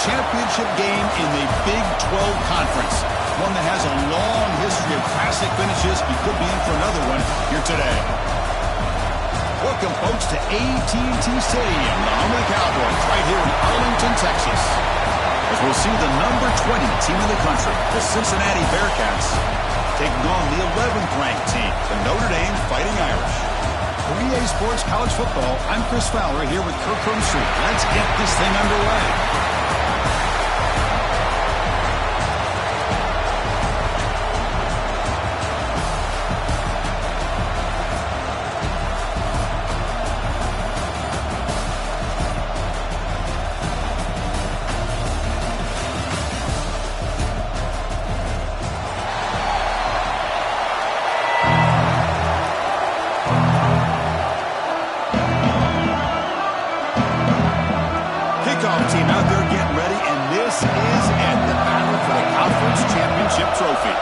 championship game in the Big 12 Conference. One that has a long history of classic finishes. You could be in for another one here today. Welcome, folks, to AT&T Stadium, the home of the Cowboys, right here in Arlington, Texas. As we'll see the number 20 team in the country, the Cincinnati Bearcats, taking on the 11th ranked team, the Notre Dame Fighting Irish. For EA Sports College Football, I'm Chris Fowler here with Kirk Herbstreit. Let's get this thing underway. Team out there getting ready, and this is it, the battle for the conference championship trophy.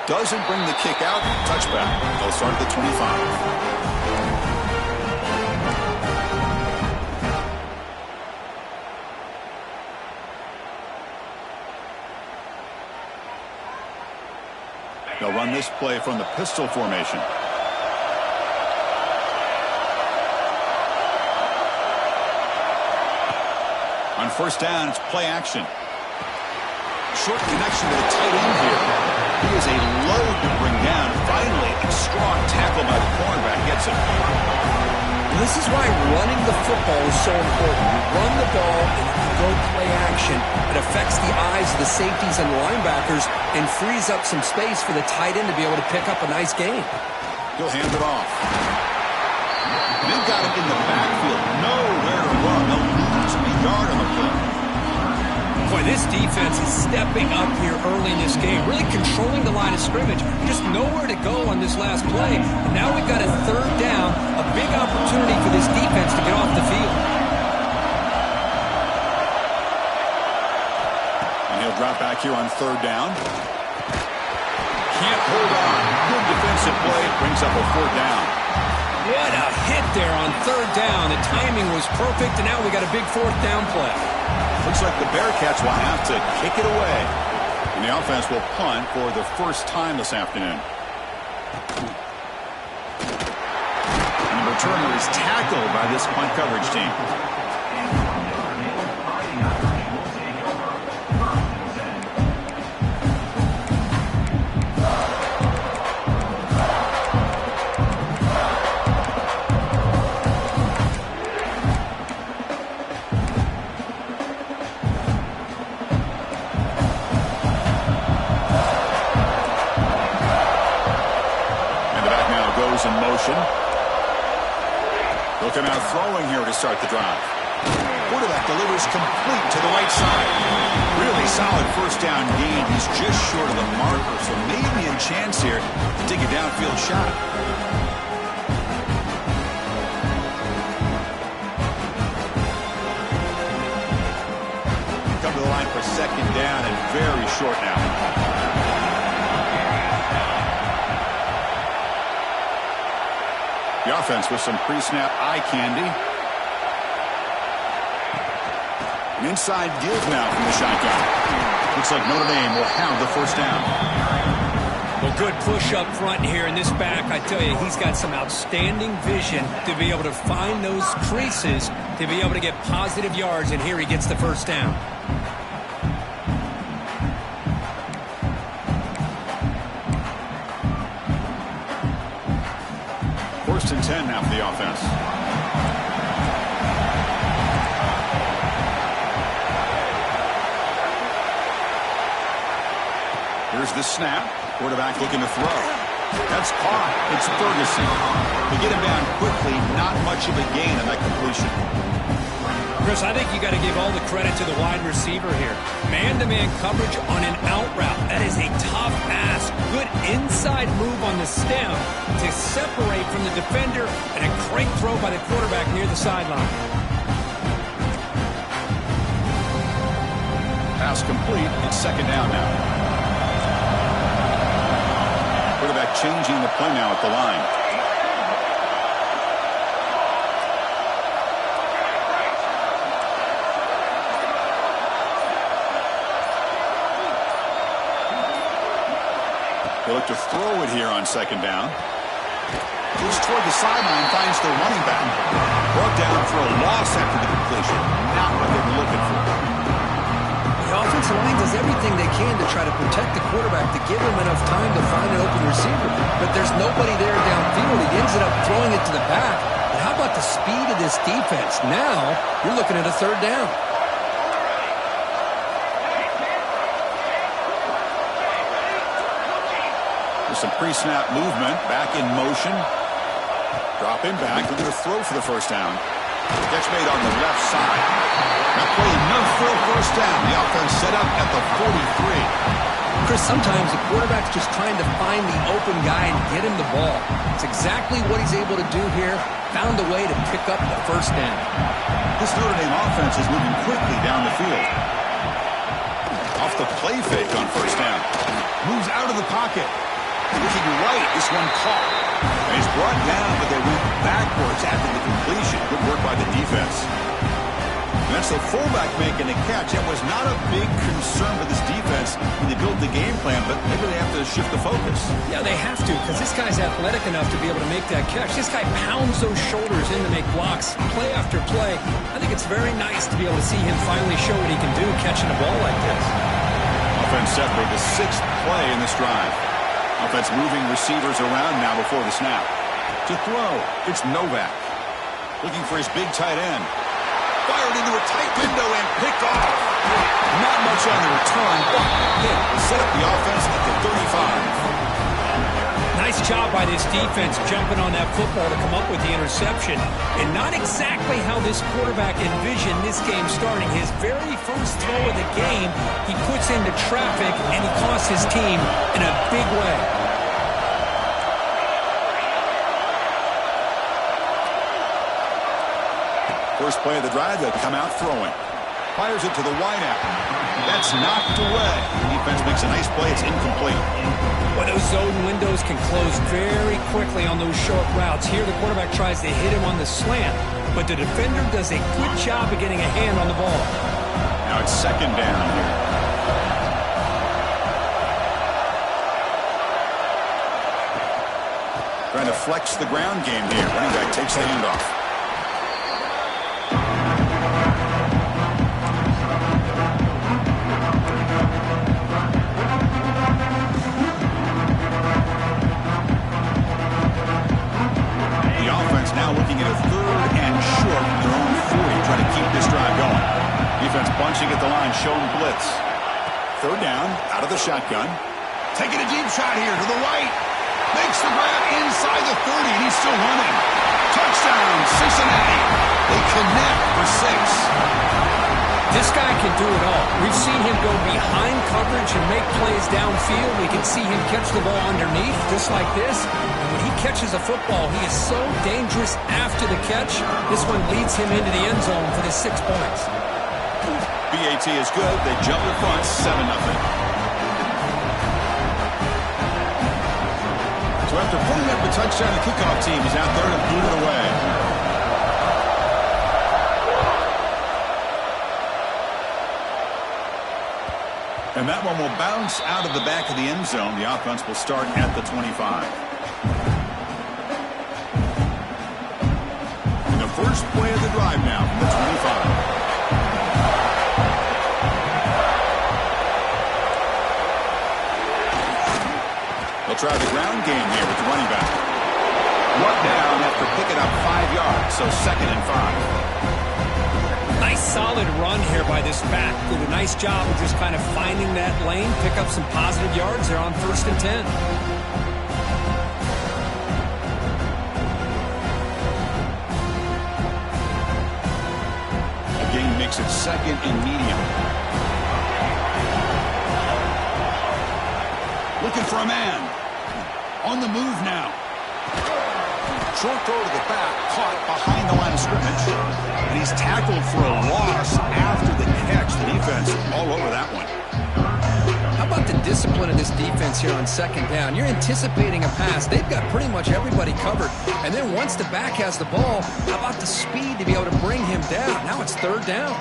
Doesn't bring the kick out. Touchback. They'll start at the 25. They'll run this play from the pistol formation. On first down, it's play action. Short connection to the tight end here. He is a load to bring down. Finally, a strong tackle by the cornerback gets him. And this is why running the football is so important. You run the ball and you go play action. It affects the eyes of the safeties and the linebackers and frees up some space for the tight end to be able to pick up a nice gain. He'll hand it off. They've got him in the backfield. Nowhere to run. They'll lose a yard on the play. Boy, this defense is stepping up here early in this game, really controlling the line of scrimmage. Just nowhere to go on this last play. And now we've got a third down, a big opportunity for this defense to get off the field. And he'll drop back here on third down. Can't hold on. Good defensive play. Brings up a fourth down. What a hit there on third down. The timing was perfect, and now we got a big fourth down play. Looks like the Bearcats will have to kick it away. And the offense will punt for the first time this afternoon. And the returner is tackled by this punt coverage team. In motion. Looking out throwing here to start the drive. Quarterback delivers complete to the right side. Really solid first down gain. He's just short of the marker, so maybe a chance here to take a downfield shot. Come to the line for second down and very short now. The offense with some pre-snap eye candy. An inside give now from the shotgun. Looks like Notre Dame will have the first down. Well, good push up front here in this back. I tell you, he's got some outstanding vision to be able to find those creases, to be able to get positive yards, and here he gets the first down. First and 10 now for the offense. Here's the snap. Quarterback looking to throw. That's caught. It's Ferguson. To get him down quickly, not much of a gain on that completion. Chris, I think you got to give all the credit to the wide receiver here. Man-to-man coverage on an out route. That is a tough ask. Good inside move on the stem to separate from the defender, and a great throw by the quarterback near the sideline. Pass complete. It's second down now. Quarterback changing the play now at the line. They look to throw it here on second down. Moves toward the sideline, finds the running back. Brought down for a loss after the completion. Not what they were looking for. The offensive line does everything they can to try to protect the quarterback to give him enough time to find an open receiver. But there's nobody there downfield. He ends up throwing it to the back. But how about the speed of this defense? Now you're looking at a third down. There's some pre-snap movement. Back in motion. Dropping back. They're going to throw for the first down. Catch made on the left side. That play enough for a first down. The offense set up at the 43. Chris, sometimes the quarterback's just trying to find the open guy and get him the ball. It's exactly what he's able to do here. Found a way to pick up the first down. This Notre Dame offense is moving quickly down the field. Off the play fake on first down. Moves out of the pocket. Looking right, this one caught. And he's brought down, but they went backwards after the completion. Good work by the defense. And that's the fullback making a catch. That was not a big concern for this defense when they built the game plan, but maybe they have to shift the focus. Yeah, they have to, because this guy's athletic enough to be able to make that catch. This guy pounds those shoulders in to make blocks, play after play. I think it's very nice to be able to see him finally show what he can do catching a ball like this. Offense set for the 6th play in this drive. Offense moving receivers around now before the snap. To throw, it's Novak. Looking for his big tight end. Fired into a tight window and picked off. Not much on the return, but hit will set up the offense at the 35. Nice job by this defense jumping on that football to come up with the interception. And not exactly how this quarterback envisioned this game starting. His very first throw of the game, he puts into traffic, and he costs his team in a big way. First play of the drive, they'll come out throwing. Fires it to the wideout. That's knocked away. Defense makes a nice play. It's incomplete. Well, those zone windows can close very quickly on those short routes. Here, the quarterback tries to hit him on the slant, but the defender does a good job of getting a hand on the ball. Now it's second down here. Trying to flex the ground game here. Running back takes the handoff. Looking at a third and short from their own 40, trying to keep this drive going. Defense bunching at the line, showing blitz. Third down, out of the shotgun. Taking a deep shot here to the right. Makes the grab inside the 30, and he's still running. Touchdown, Cincinnati. They connect for 6. This guy can do it all. We've seen him go behind coverage and make plays downfield. We can see him catch the ball underneath, just like this. And when he catches a football, he is so dangerous after the catch. This one leads him into the end zone for the 6 points. BAT is good. They jump in front, 7-0. So after pulling up the touchdown, the kickoff team is out there to boot it away. And that one will bounce out of the back of the end zone. The offense will start at the 25. And the first play of the drive now from the 25. They'll try the ground game here with the running back. Brought down after picking up 5 yards, so 2nd and 5. Nice solid run here by this back. Did a nice job of just kind of finding that lane, pick up some positive yards. They're on 1st and 10. Again makes it 2nd and medium. Looking for a man. On the move now. Short throw to the back, caught behind the line of scrimmage. And he's tackled for a loss after the catch. The defense all over that one. How about the discipline of this defense here on 2nd down? You're anticipating a pass. They've got pretty much everybody covered. And then once the back has the ball, how about the speed to be able to bring him down? Now it's 3rd down.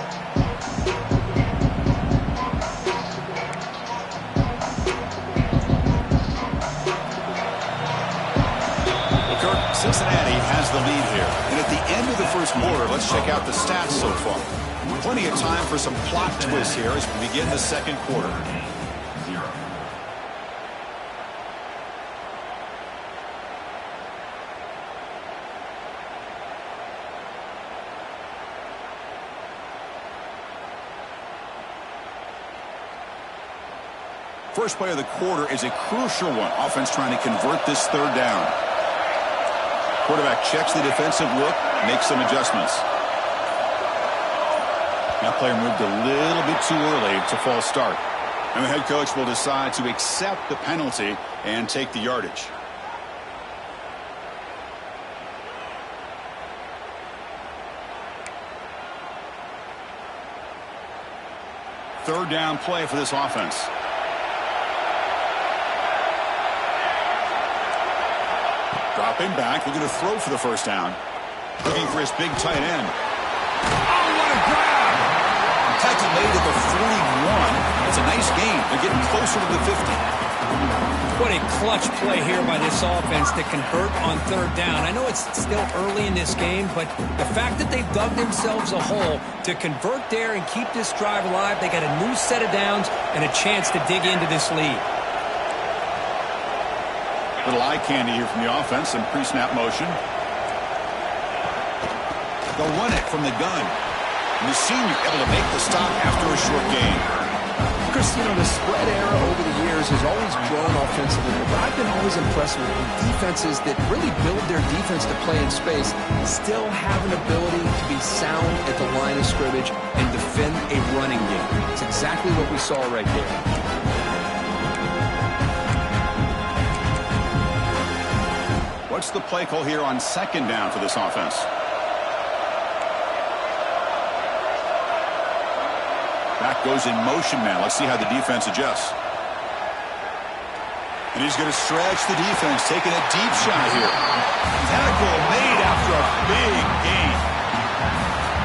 has the lead here. And at the end of the first quarter, let's check out the stats so far. Plenty of time for some plot twists here as we begin the second quarter. First play of the quarter is a crucial one. Offense trying to convert this third down. Quarterback checks the defensive look, makes some adjustments. That player moved a little bit too early. It's a false start. And the head coach will decide to accept the penalty and take the yardage. Third down play for this offense. Dropping back, looking to throw for the first down. Looking for his big tight end. Oh, what a grab! Tackle made at the 41. It's a nice gain. They're getting closer to the 50. What a clutch play here by this offense to convert on third down. I know it's still early in this game, but the fact that they've dug themselves a hole to convert there and keep this drive alive, they got a new set of downs and a chance to dig into this lead. Little eye candy here from the offense, some pre-snap motion. They'll run it from the gun. And the senior able to make the stop after a short gain. Chris, you know, the spread era over the years has always grown offensively, but I've been always impressed with defenses that really build their defense to play in space, still have an ability to be sound at the line of scrimmage and defend a running game. It's exactly what we saw right there. What's the play call here on second down for this offense? Back goes in motion now. Let's see how the defense adjusts. And he's going to stretch the defense, taking a deep shot here. Tackle made after a big gain.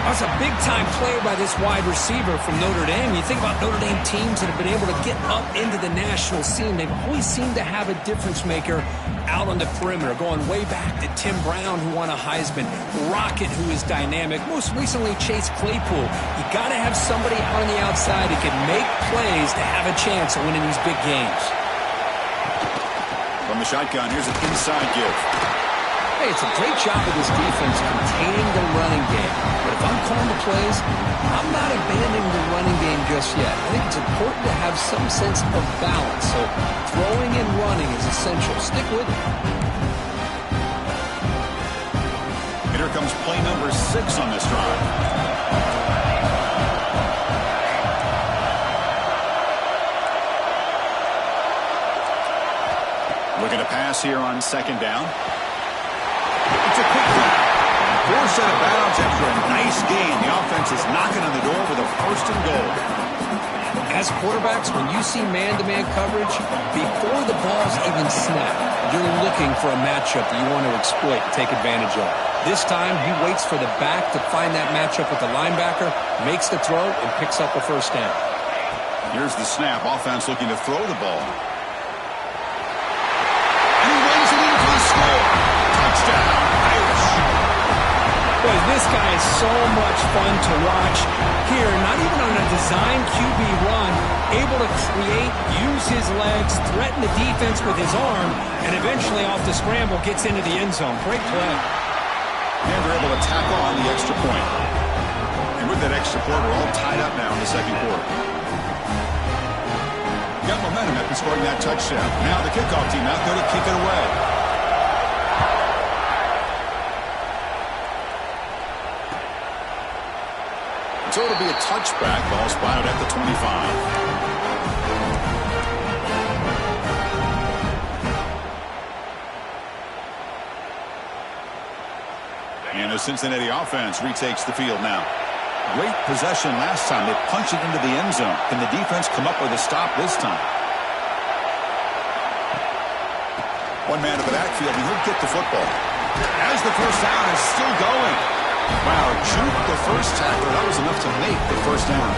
That's a big-time play by this wide receiver from Notre Dame. You think about Notre Dame teams that have been able to get up into the national scene. They've always seemed to have a difference maker out on the perimeter, going way back to Tim Brown, who won a Heisman, Rocket, who is dynamic, most recently Chase Claypool. You got to have somebody out on the outside who can make plays to have a chance of winning these big games. From the shotgun, here's an inside give. Hey, it's a great job of this defense containing the running game. But if I'm calling the plays, I'm not abandoning the running game just yet. I think it's important to have some sense of balance. So throwing and running is essential. Stick with it. And here comes play number 6 on this drive. Looking to pass here on second down. It's a quick grab. Forced out of bounds after a nice gain. The offense is knocking on the door with a first and goal. As quarterbacks, when you see man-to-man coverage, before the ball's even snapped, you're looking for a matchup that you want to exploit and take advantage of. This time, he waits for the back to find that matchup with the linebacker, makes the throw, and picks up a first down. Here's the snap. Offense looking to throw the ball. And he runs it in for the score. Touchdown, Irish. Boy, this guy is so much fun to watch here. Not even on a design QB run, able to create, use his legs, threaten the defense with his arm, and eventually off the scramble gets into the end zone. Great play. And they're able to tackle on the extra point. And with that extra point, we're all tied up now in the second quarter. Got momentum after scoring that touchdown. Now the kickoff team out there to kick it away. So it'll be a touchback. Ball spotted at the 25. And the Cincinnati offense retakes the field now. Great possession last time. They punched it into the end zone. Can the defense come up with a stop this time? One man to the backfield, and he'll get the football. As the first down is still going. Wow, juked the first tackler. That was enough to make the first down.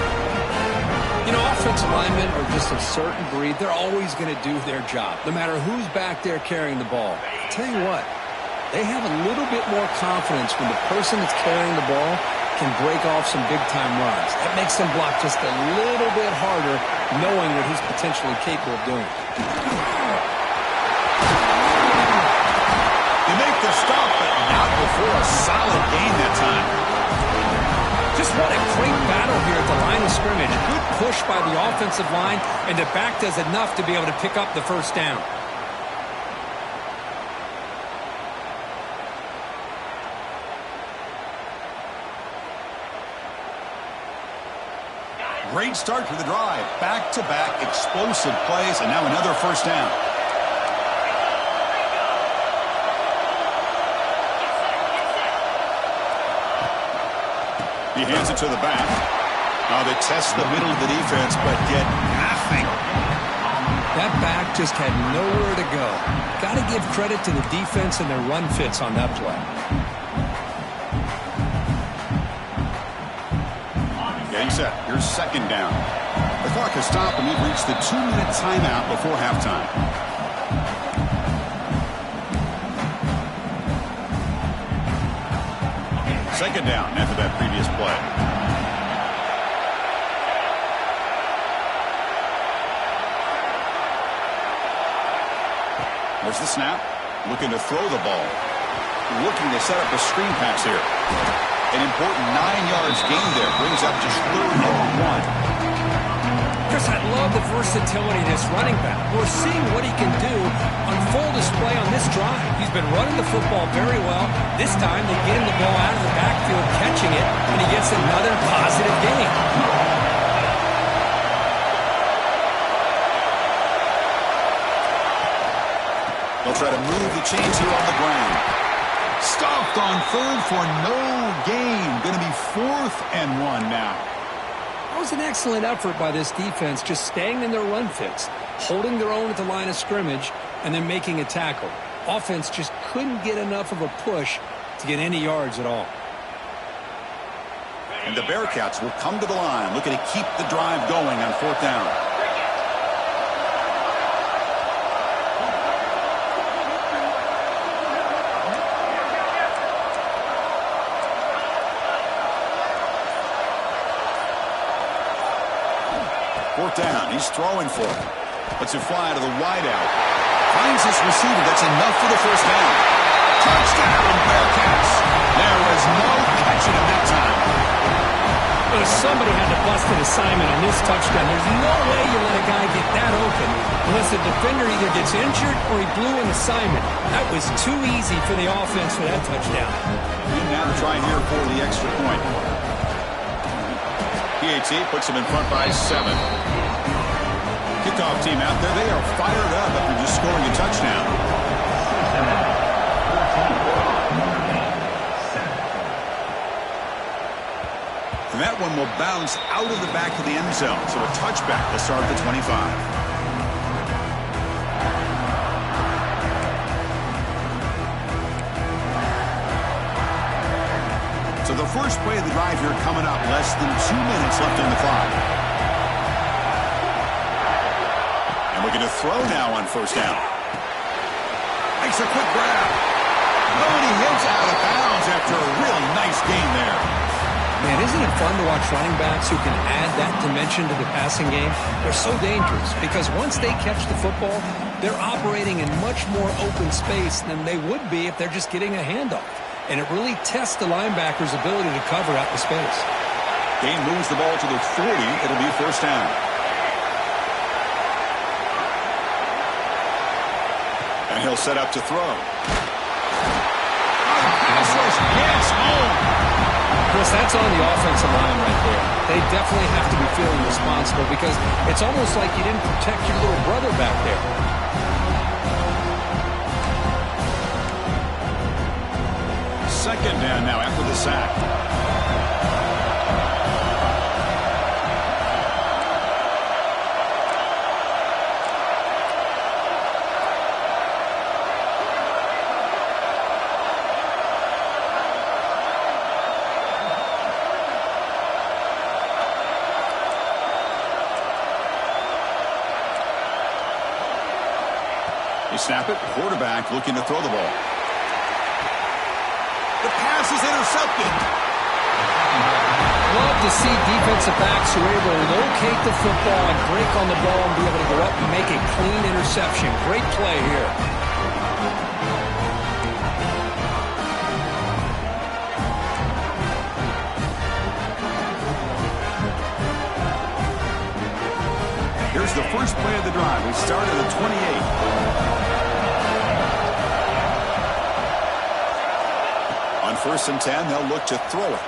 You know, offensive linemen are just a certain breed. They're always going to do their job, no matter who's back there carrying the ball. I'll tell you what, They have a little bit more confidence when the person that's carrying the ball can break off some big-time runs. That makes them block just a little bit harder, knowing what he's potentially capable of doing. They make the stop, but not before a solid gain that time. Just what a great battle here at the line of scrimmage. Good push by the offensive line, and the back does enough to be able to pick up the first down. Great start to the drive. Back-to-back explosive plays, and now another first down. He hands it to the back. They test the middle of the defense, but get nothing. That back just had nowhere to go. Got to give credit to the defense and their run fits on that play. Getting set. Here's second down. The clock has stopped, and we've reached the 2-minute timeout before halftime. Second down after that previous play. There's the snap. Looking to throw the ball. Looking to set up a screen pass here. An important 9 yards gain there. Brings up just 3rd and 1. Chris, I love the versatility of this running back. We're seeing what he can do on full display on this drive. He's been running the football very well. This time they get him the ball out of the backfield, catching it, and he gets another positive gain. They'll try to move the chains here on the ground. Stopped on 3rd for no gain. Going to be 4th and 1 now. That was an excellent effort by this defense, just staying in their run fits, holding their own at the line of scrimmage, and then making a tackle. Offense just couldn't get enough of a push to get any yards at all. And the Bearcats will come to the line, looking to keep the drive going on 4th down. Down. He's throwing for it. Lets it fly to the wideout. Finds his receiver. That's enough for the first down. Touchdown, Bearcats. There was no catching him that time. Well, somebody had to bust an assignment on this touchdown. There's no way you let a guy get that open unless the defender either gets injured or he blew an assignment. That was too easy for the offense for that touchdown. And now to try here for the extra point. PAT puts him in front by 7. Kickoff team out there. They are fired up after just scoring a touchdown. And that one will bounce out of the back of the end zone. So a touchback will start at the 25. So the first play of the drive here coming up. Less than 2 minutes left on the clock. And looking to throw now on first down. Makes a quick grab. Oh, and he hits out of bounds after a really nice gain there. Man, isn't it fun to watch running backs who can add that dimension to the passing game? They're so dangerous because once they catch the football, they're operating in much more open space than they would be if they're just getting a handoff. And it really tests the linebacker's ability to cover out the space. Gain moves the ball to the 40. It'll be first down. And he'll set up to throw. Pass rush gets home. Chris, that's on the offensive line right there. They definitely have to be feeling responsible because it's almost like you didn't protect your little brother back there. Second down now after the sack. They snap it. Quarterback looking to throw the ball. The pass is intercepted. Love to see defensive backs who are able to locate the football and break on the ball and be able to go up and make a clean interception. Great play here. Here's the first play of the drive. We start at the 28. On 1st and 10, they'll look to throw it.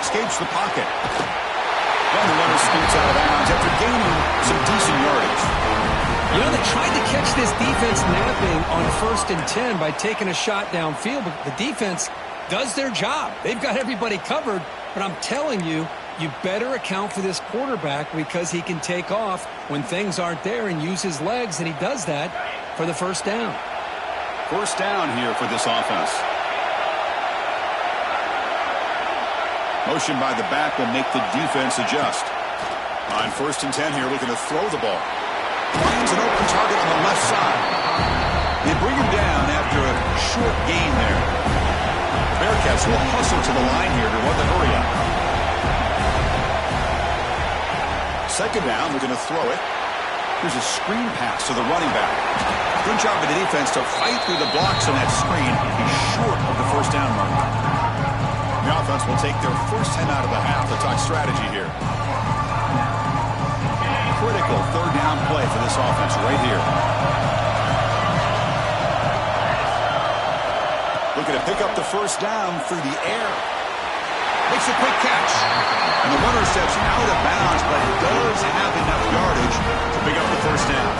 Escapes the pocket. And the runner scoots out of bounds after gaining some decent yardage. You know, they tried to catch this defense napping on 1st and 10 by taking a shot downfield, but the defense does their job. They've got everybody covered, but I'm telling you, you better account for this quarterback because he can take off when things aren't there and use his legs, and he does that for the first down. First down here for this offense. Motion by the back will make the defense adjust. On 1st and 10 here, looking to throw the ball. Finds an open target on the left side. They bring him down after a short gain there. Bearcats will hustle to the line here to run the hurry up. Second down, we're going to throw it. Here's a screen pass to the running back. Good job of the defense to fight through the blocks on that screen. He's short of the first down mark. The offense will take their first 10 out of the half to talk strategy here. Critical third down play for this offense right here. Looking to pick up the first down through the air. Makes a quick catch. And the runner steps out of bounds, but does have enough yardage to pick up the first down.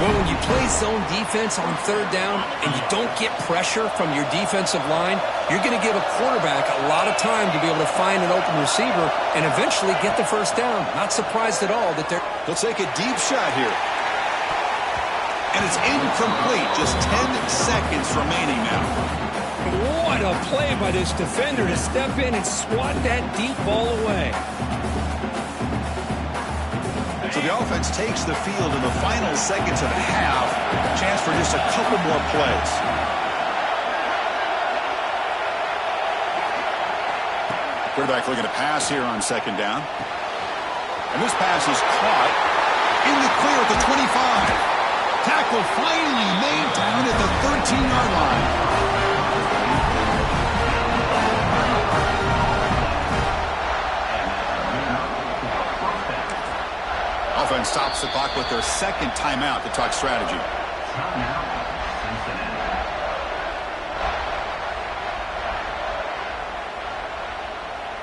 Well, when you play zone defense on 3rd down and you don't get pressure from your defensive line, you're going to give a quarterback a lot of time to be able to find an open receiver and eventually get the first down. Not surprised at all that they're... They'll take a deep shot here. And it's incomplete. Just 10 seconds remaining now. What a play by this defender to step in and swat that deep ball away. So the offense takes the field in the final seconds of the half. Chance for just a couple more plays. Quarterback looking to pass here on 2nd down. And this pass is caught in the clear at the 25. Tackle finally made down at the 13-yard line. Offense stops the clock with their second timeout to talk strategy.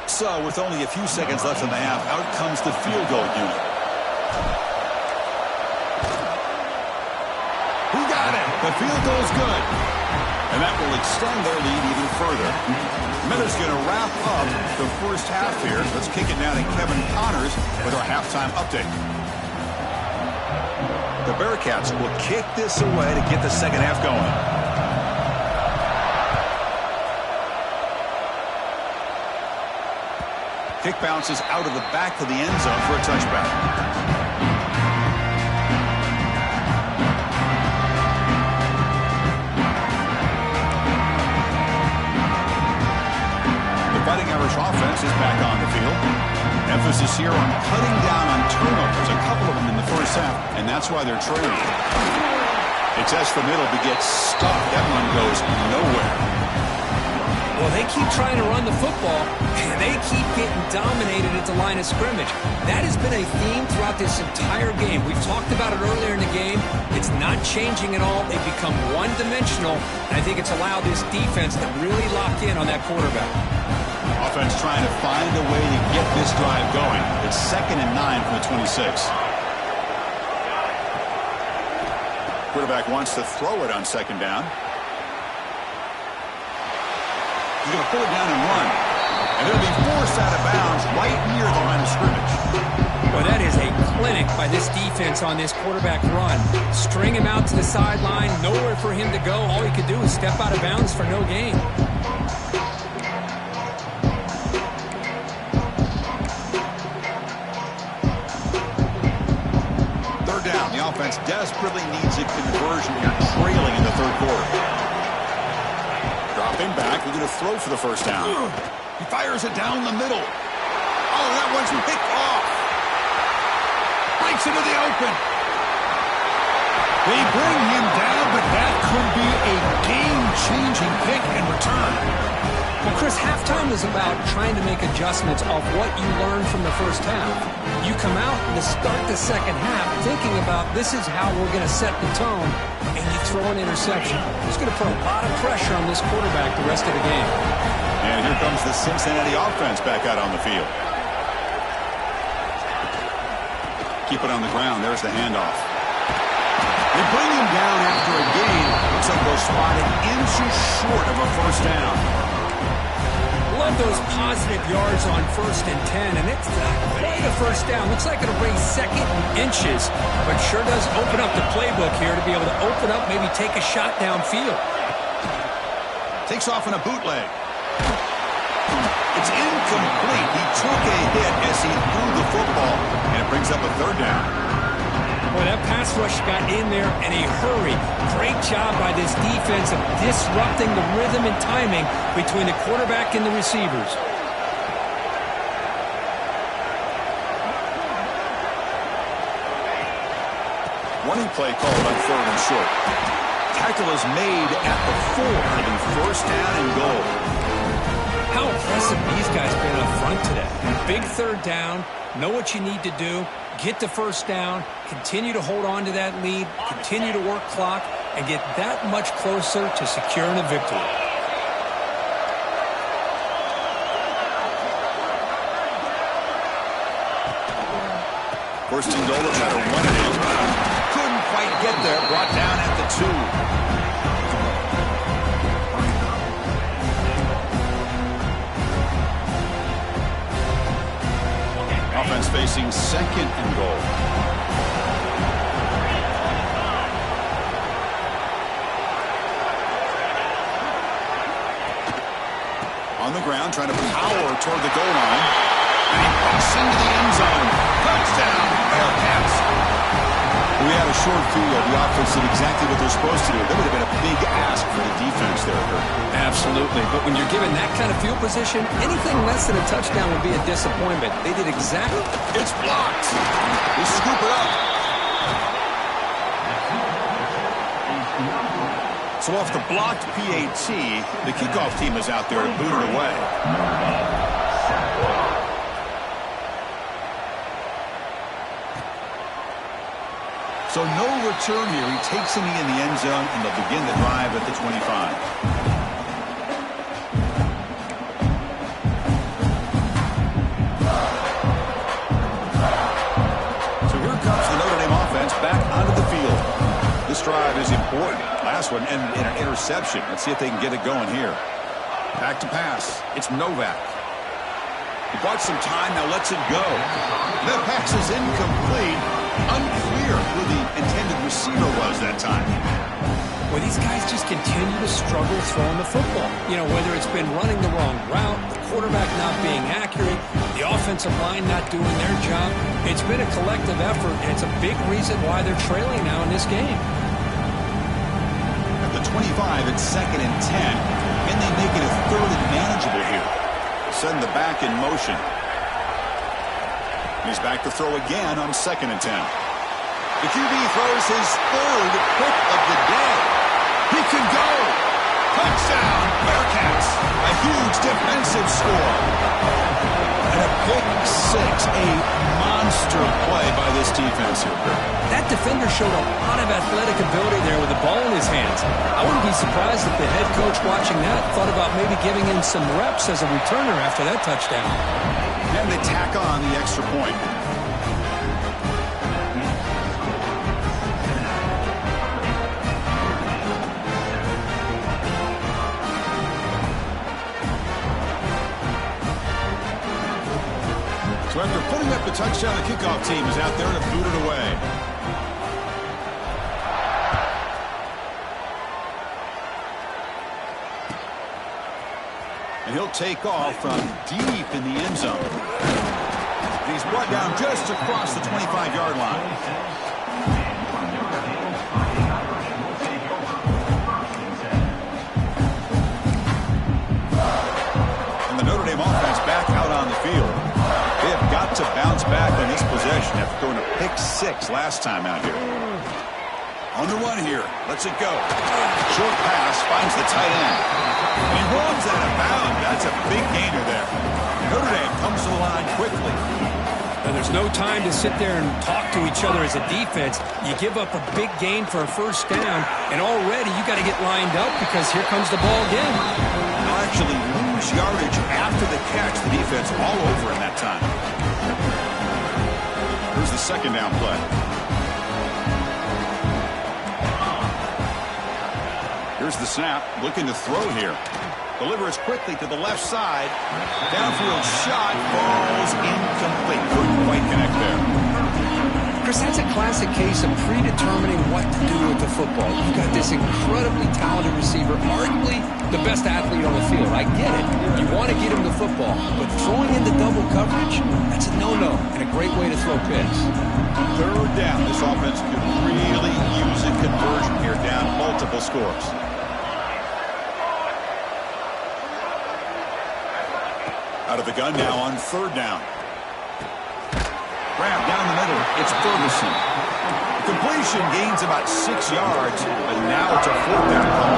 So, with only a few seconds left in the half, out comes the field goal unit. He got it. The field goal's good. And that will extend their lead even further. Notre going to wrap up the first half here. Let's kick it now to Kevin Connors with our halftime update. The Bearcats will kick this away to get the second half going. Kick bounces out of the back of the end zone for a touchback. The Fighting Irish offense is back on the field. Emphasis here on cutting down on turnovers, a couple of them in the first half, and that's why they're trailing. It tests the middle but gets stuck. That one goes nowhere. Well, they keep trying to run the football, and they keep getting dominated at the line of scrimmage. That has been a theme throughout this entire game. We've talked about it earlier in the game. It's not changing at all. They've become one-dimensional, and I think it's allowed this defense to really lock in on that quarterback. Offense trying to find a way to get this drive going. It's 2nd and 9 from the 26. Quarterback wants to throw it on 2nd down. He's going to pull it down and run. And it'll be forced out of bounds right near the line of scrimmage. Well, that is a clinic by this defense on this quarterback run. String him out to the sideline, nowhere for him to go. All he could do is step out of bounds for no gain. The offense desperately needs a conversion here, trailing in the 3rd quarter. Stepping back, we're going to throw for the first down. He fires it down the middle. Oh, that one's picked off. Breaks into the open. They bring him down, but that could be a game-changing pick in return. Well, Chris, halftime is about trying to make adjustments off what you learned from the first half. You come out to start the second half thinking about this is how we're going to set the tone, and you throw an interception. It's going to put a lot of pressure on this quarterback the rest of the game. And here comes the Cincinnati offense back out on the field. Keep it on the ground. There's the handoff. They bring him down after a gain. Looks like they'll spot it inches short of a first down. Love those positive yards on 1st and 10, and it's not quite a first down. Looks like it'll bring second and inches, but sure does open up the playbook here to be able to open up, maybe take a shot downfield. Takes off in a bootleg. It's incomplete. He took a hit as he threw the football, and it brings up a third down. Boy, that pass rush got in there in a hurry. Great job by this defense of disrupting the rhythm and timing between the quarterback and the receivers. Running play called on 3rd and short. Tackle is made at the 4, and 1st down and goal. How impressive these guys been up front today. Big 3rd down, know what you need to do, get the 1st down, continue to hold on to that lead, continue to work clock, and get that much closer to securing a victory. First and goal to try to run it in. Couldn't quite get there. Brought down at the 2. Offense facing 2nd and goal. On the ground, trying to power toward the goal line. And he bucks into the end zone. Touchdown, Bearcats. We had a short field. The offense did exactly what they're supposed to do. That would have been a big ask for the defense there, Kurt. Absolutely. But when you're given that kind of field position, anything less than a touchdown would be a disappointment. They did exactly. It's blocked. They scoop it up. So off the blocked PAT, the kickoff team is out there to boot it away. So no return here. He takes a knee in the end zone, and they'll begin the drive at the 25. So here comes the Notre Dame offense back onto the field. This drive is important. Last one ended in an interception. Let's see if they can get it going here. Back to pass. It's Novak. He bought some time, now lets it go. That pass is incomplete. Unclear who the intended receiver was that time. Well, these guys just continue to struggle throwing the football. You know, whether it's been running the wrong route, the quarterback not being accurate, the offensive line not doing their job. It's been a collective effort, and it's a big reason why they're trailing now in this game. At the 25, it's 2nd and 10. Can they make it a 3rd and manageable here? Send the back in motion. He's back to throw again on 2nd and 10. The QB throws his 3rd pick of the day. He can go. Touchdown, Bearcats. A huge defensive score. And a pick 6. A monster play by this defense here. That defender showed a lot of athletic ability there with the ball in his hands. I wouldn't be surprised if the head coach watching that thought about maybe giving him some reps as a returner after that touchdown. And they tack on the extra point. So after putting up the touchdown, the kickoff team is out there to boot it away. And he'll take off from deep in the end zone. And he's brought down just across the 25-yard line. on this possession after throwing a pick-6 last time out here. On the run here. Lets it go. Short pass finds the tight end. And he runs out of bounds. That's a big gainer there. Notre Dame comes to the line quickly. Now, there's no time to sit there and talk to each other as a defense. You give up a big gain for a first down, and already you got to get lined up because here comes the ball again. They'll actually lose yardage after the catch. The defense all over in that time. Here's the second down play. Here's the snap, looking to throw here. Delivers quickly to the left side. Downfield shot falls incomplete. Couldn't quite connect there. Chris, that's a classic case of predetermining what to do with the football. You've got this incredibly talented receiver, arguably the best athlete on the field. I get it. You want to get him the football, but throwing into double coverage, that's a no-no and a great way to throw picks. Third down. This offense could really use a conversion here, down multiple scores. Out of the gun now on third down. Grab down the middle. It's Ferguson. Completion gains about 6 yards, but now it's a fourth down call.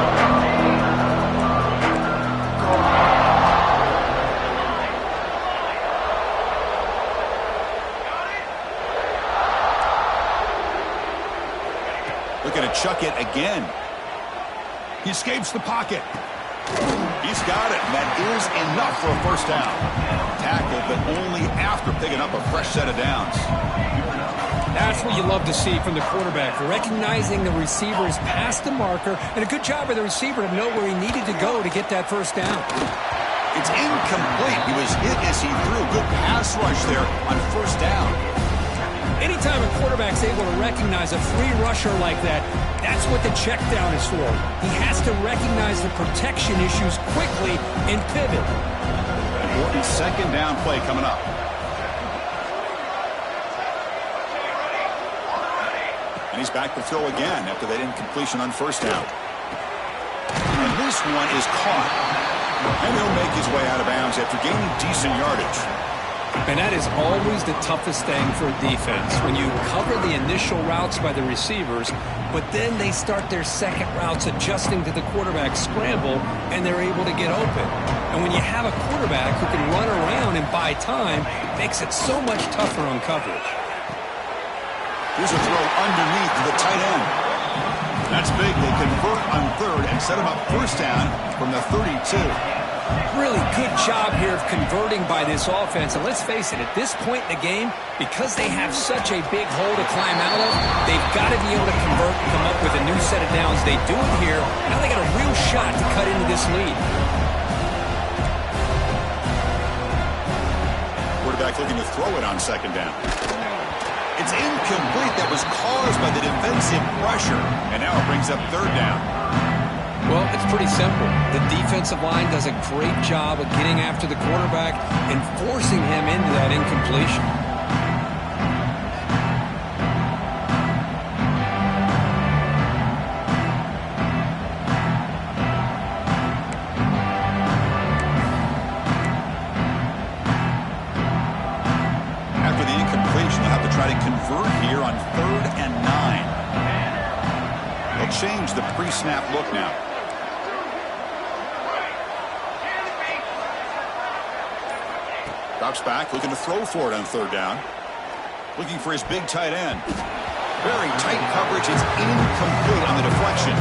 Looking to chuck it again. He escapes the pocket. He's got it, and that is enough for a first down. Tackled, but only after picking up a fresh set of downs. That's what you love to see from the quarterback, recognizing the receiver is past the marker, and a good job by the receiver to know where he needed to go to get that first down. It's incomplete. He was hit as he threw. Good pass rush there on first down. Anytime a quarterback's able to recognize a free rusher like that, that's what the check down is for. He has to recognize the protection issues quickly and pivot. Important second down play coming up. And he's back to throw again after that incompletion on first down. And this one is caught. And he'll make his way out of bounds after gaining decent yardage. And that is always the toughest thing for a defense, when you cover the initial routes by the receivers, but then they start their second routes adjusting to the quarterback scramble, and they're able to get open. And when you have a quarterback who can run around and buy time, it makes it so much tougher on coverage. Here's a throw underneath to the tight end. That's big. They convert on third and set him up first down from the 32. Really good job here of converting by this offense. And let's face it, at this point in the game, because they have such a big hole to climb out of, they've got to be able to convert and come up with a new set of downs. They do it here. Now they got a real shot to cut into this lead. Quarterback looking to throw it on second down. It's incomplete. That was caused by the defensive pressure. And now it brings up third down. Well, it's pretty simple. The defensive line does a great job of getting after the quarterback and forcing him into that incompletion. After the incompletion, they'll have to try to convert here on 3rd and 9. They'll change the pre-snap look now. Drops back, looking to throw for it on third down. Looking for his big tight end. Very tight coverage. It's incomplete on the deflection.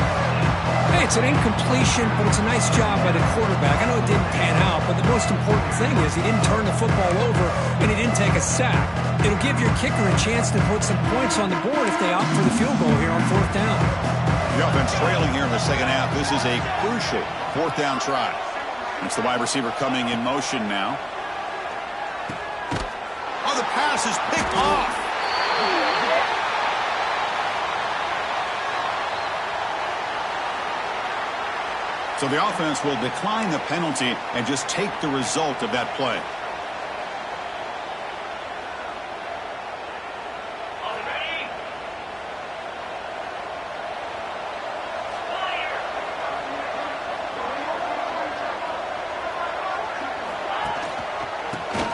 Hey, it's an incompletion, but it's a nice job by the quarterback. I know it didn't pan out, but the most important thing is he didn't turn the football over and he didn't take a sack. It'll give your kicker a chance to put some points on the board if they opt for the field goal here on fourth down. The offense trailing here in the second half. This is a crucial fourth down try. It's the wide receiver coming in motion now. Oh, the pass is picked off. So the offense will decline the penalty and just take the result of that play.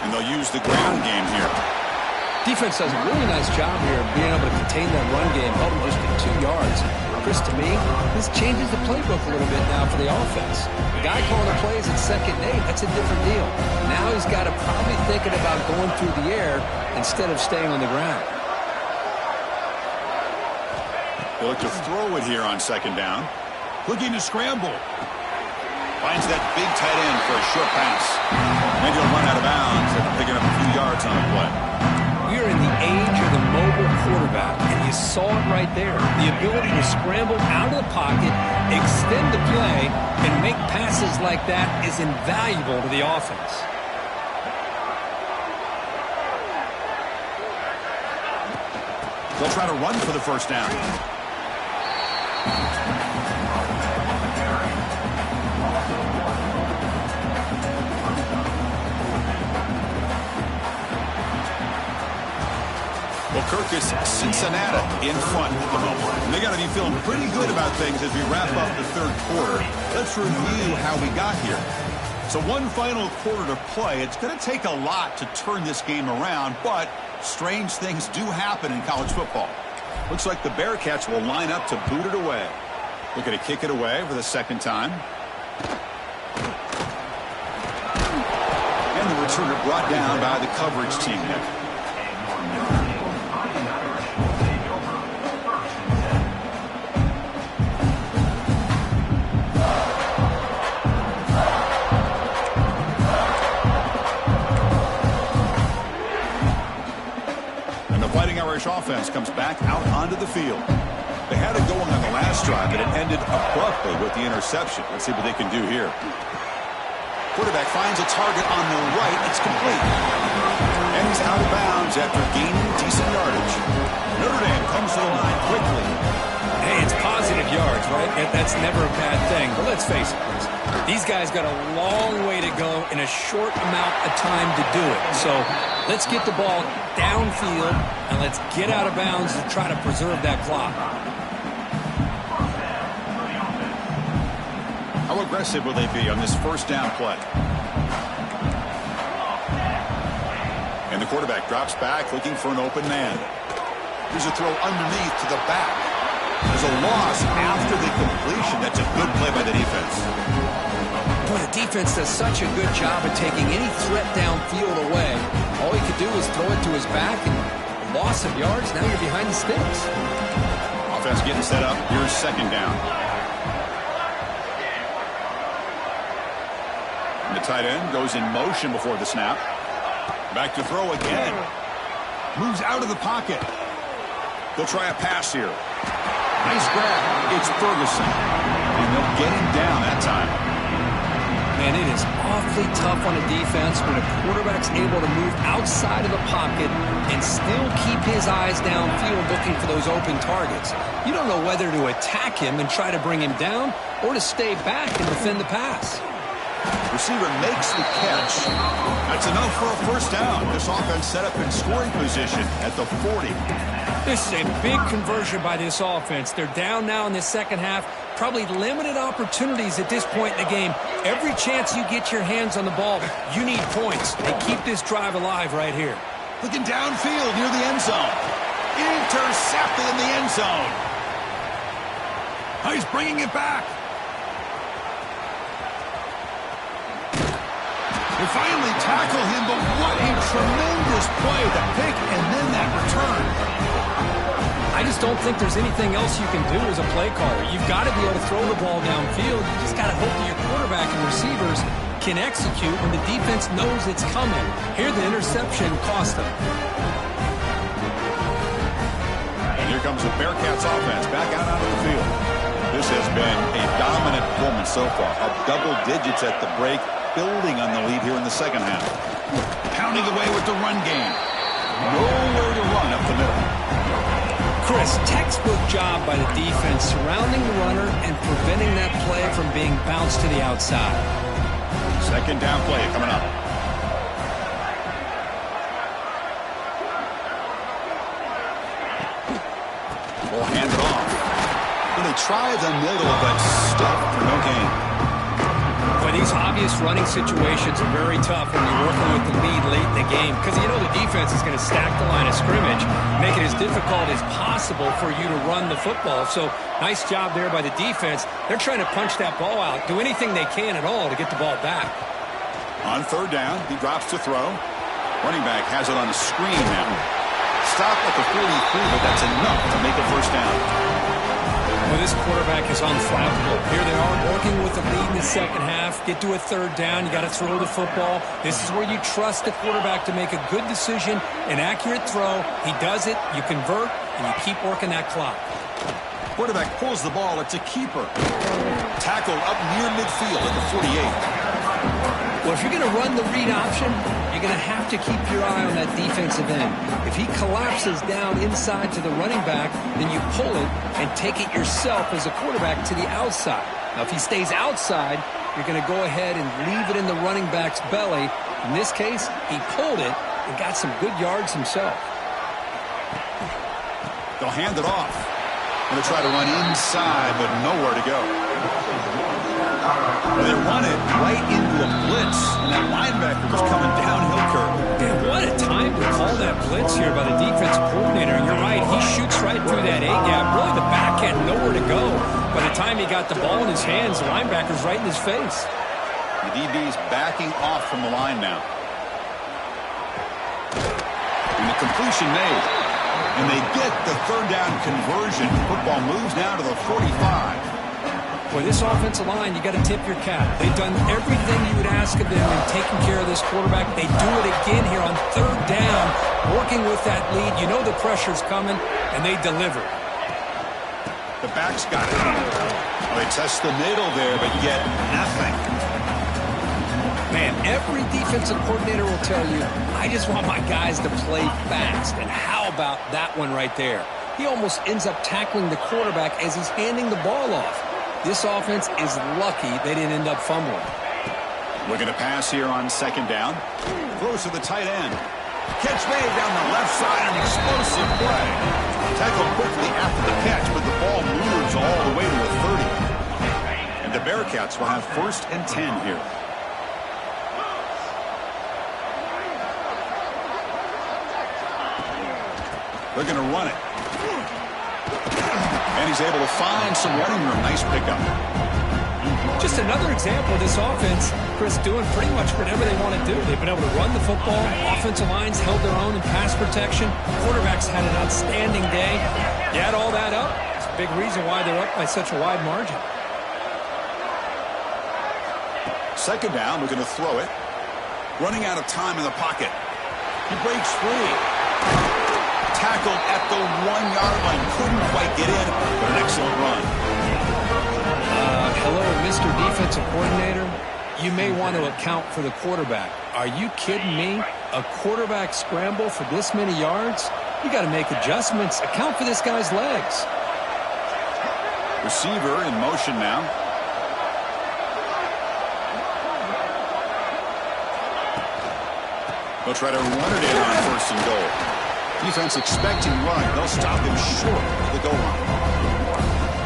And they'll use the ground game here. Defense does a really nice job here of being able to contain that run game, held him just at 2 yards. Chris, to me, this changes the playbook a little bit now for the offense. The guy calling the plays at 2nd and 8, that's a different deal. Now he's got to probably thinking about going through the air instead of staying on the ground. They look to throw it here on 2nd down. Looking to scramble. Finds that big tight end for a short pass. Maybe he'll run out of bounds after picking up a few yards on the play. We are in the age of the mobile quarterback, and you saw it right there. The ability to scramble out of the pocket, extend the play, and make passes like that is invaluable to the offense. They'll try to run for the 1st down. Well, Kirkus, Cincinnati in front at the moment. And they got to be feeling pretty good about things as we wrap up the 3rd quarter. Let's review how we got here. So one final quarter to play. It's going to take a lot to turn this game around, but strange things do happen in college football. Looks like the Bearcats will line up to boot it away. Looking to kick it away for the 2nd time. And the returner brought down by the coverage team there. Offense comes back out onto the field. They had it going on the last drive, but it ended abruptly with the interception. Let's see what they can do here. Quarterback finds a target on the right. It's complete. And he's out of bounds after gaining decent yardage. Notre Dame comes to the line quickly. Hey, it's positive yards, right? That's never a bad thing. But let's face it, these guys got a long way to go in a short amount of time to do it. So let's get the ball downfield and let's get out of bounds and try to preserve that clock. How aggressive will they be on this 1st down play? And the quarterback drops back looking for an open man. Here's a throw underneath to the back. There's a loss after the completion. That's a good play by the defense. Boy, the defense does such a good job of taking any threat downfield away. All he could do was throw it to his back, and loss of yards, now you're behind the sticks. Offense getting set up. Here's 2nd down. And the tight end goes in motion before the snap. Back to throw again. Moves out of the pocket. They'll try a pass here. Nice grab. It's Ferguson. And they'll get him down that time. Man, it is awfully tough on a defense when a quarterback's able to move outside of the pocket and still keep his eyes downfield looking for those open targets. You don't know whether to attack him and try to bring him down or to stay back and defend the pass. Receiver makes the catch. That's enough for a 1st down. This offense set up in scoring position at the 40. This is a big conversion by this offense. They're down now in the 2nd half. Probably limited opportunities at this point in the game. Every chance you get your hands on the ball, you need points. They keep this drive alive right here. Looking downfield near the end zone. Intercepted in the end zone. He's bringing it back. They finally tackle him, but what a tremendous play. The pick and then that return. I just don't think there's anything else you can do as a play caller. You've got to be able to throw the ball downfield. You just got to hope that your quarterback and receivers can execute when the defense knows it's coming. Here, the interception cost them. And here comes the Bearcats offense back out onto the field. This has been a dominant performance so far. Up double digits at the break, building on the lead here in the 2nd half. Pounding away with the run game. Nowhere to run up the middle. Chris, textbook job by the defense surrounding the runner and preventing that play from being bounced to the outside. 2nd down play coming up. We'll hand it off. And they try the middle, but stuff for no gain. But these obvious running situations are very tough when you're working with the lead late in the game because you know the defense is going to stack the line of scrimmage, make it as difficult as possible for you to run the football. So nice job there by the defense. They're trying to punch that ball out, do anything they can at all to get the ball back. On third down, he drops to throw. Running back has it on a screen now. Stop at the 43, but that's enough to make a first down. Well, this quarterback is unflappable. Here they are working with the lead in the second half. Get to a third down. You got to throw the football. This is where you trust the quarterback to make a good decision, an accurate throw. He does it. You convert, and you keep working that clock. Quarterback pulls the ball. It's a keeper. Tackled up near midfield at the 48. Well, if you're going to run the read option, you're going to have to keep your eye on that defensive end. If he collapses down inside to the running back, then you pull it and take it yourself as a quarterback to the outside. Now, if he stays outside, you're going to go ahead and leave it in the running back's belly. In this case, he pulled it and got some good yards himself. They'll hand it off. Going to try to run inside, but nowhere to go. Well, they run it right into a blitz, and that linebacker was coming downhill curve. Man, what a time to call that blitz here by the defensive coordinator. And you're right, he shoots right through that A-gap. Really, the back had nowhere to go. By the time he got the ball in his hands, the linebacker's right in his face. The DB's backing off from the line now. And the completion made. And they get the third down conversion. Football moves now to the 45. Boy, this offensive line, you got to tip your cap. They've done everything you would ask of them in taking care of this quarterback. They do it again here on third down, working with that lead. You know the pressure's coming, and they deliver. The back's got it. Well, they test the middle there, but yet nothing. Man, every defensive coordinator will tell you, I just want my guys to play fast. And how about that one right there? He almost ends up tackling the quarterback as he's handing the ball off. This offense is lucky they didn't end up fumbling. Looking to pass here on second down. Throws to the tight end. Catch made down the left side, an explosive play. Tackled quickly after the catch, but the ball moves all the way to the 30. And the Bearcats will have 1st and 10 here. They're going to run it. And he's able to find some running room. Nice pickup. Just another example of this offense, Chris, doing pretty much whatever they want to do. They've been able to run the football. Offensive lines held their own in pass protection. Quarterbacks had an outstanding day. You add all that up, it's a big reason why they're up by such a wide margin. Second down, we're going to throw it. Running out of time in the pocket. He breaks free. Tackled at the 1-yard line. Couldn't quite get in, but an excellent run. Hello, Mr. Defensive Coordinator. You may want to account for the quarterback. Are you kidding me? A quarterback scramble for this many yards? You got to make adjustments. Account for this guy's legs. Receiver in motion now. They'll try to run it in on 1st and goal. Defense expecting run. They'll stop him short of the goal line.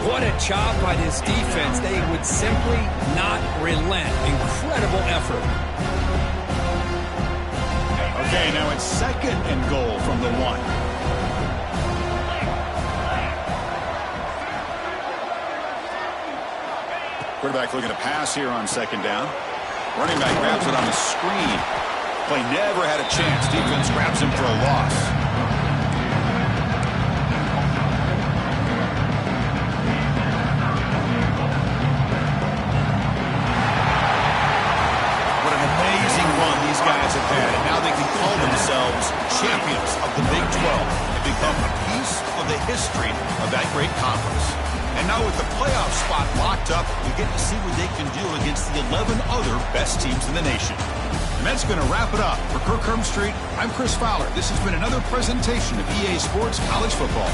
What a job by this defense. They would simply not relent. Incredible effort. Okay, now it's 2nd and goal from the 1. Quarterback looking to pass here on 2nd down. Running back grabs it on the screen. Play never had a chance. Defense grabs him for a loss. Have had, and now they can call themselves champions of the Big 12 and become a piece of the history of that great conference. And now with the playoff spot locked up, we get to see what they can do against the 11 other best teams in the nation. And that's going to wrap it up. For Kirk Street, I'm Chris Fowler. This has been another presentation of EA Sports College Football.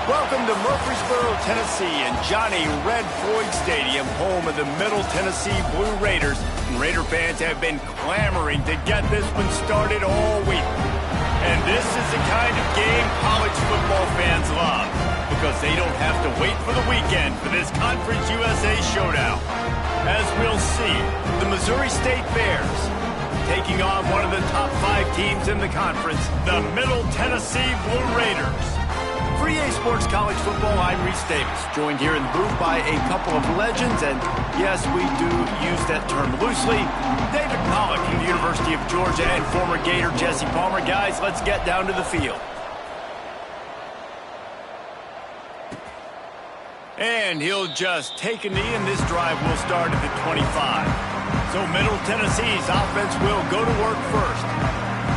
Welcome to Murfreesboro, Tennessee, and Johnny Red Floyd Stadium, home of the Middle Tennessee Blue Raiders. And Raider fans have been clamoring to get this one started all week. And this is the kind of game college football fans love, because they don't have to wait for the weekend for this Conference USA showdown. As we'll see, the Missouri State Bears taking on one of the top 5 teams in the conference, the Middle Tennessee Blue Raiders. For EA Sports College Football, I'm Reese Davis, joined here in the booth by a couple of legends, and yes, we do use that term loosely. David Pollack from the University of Georgia and former Gator Jesse Palmer. Guys, let's get down to the field. And he'll just take a knee, and this drive will start at the 25. So Middle Tennessee's offense will go to work first.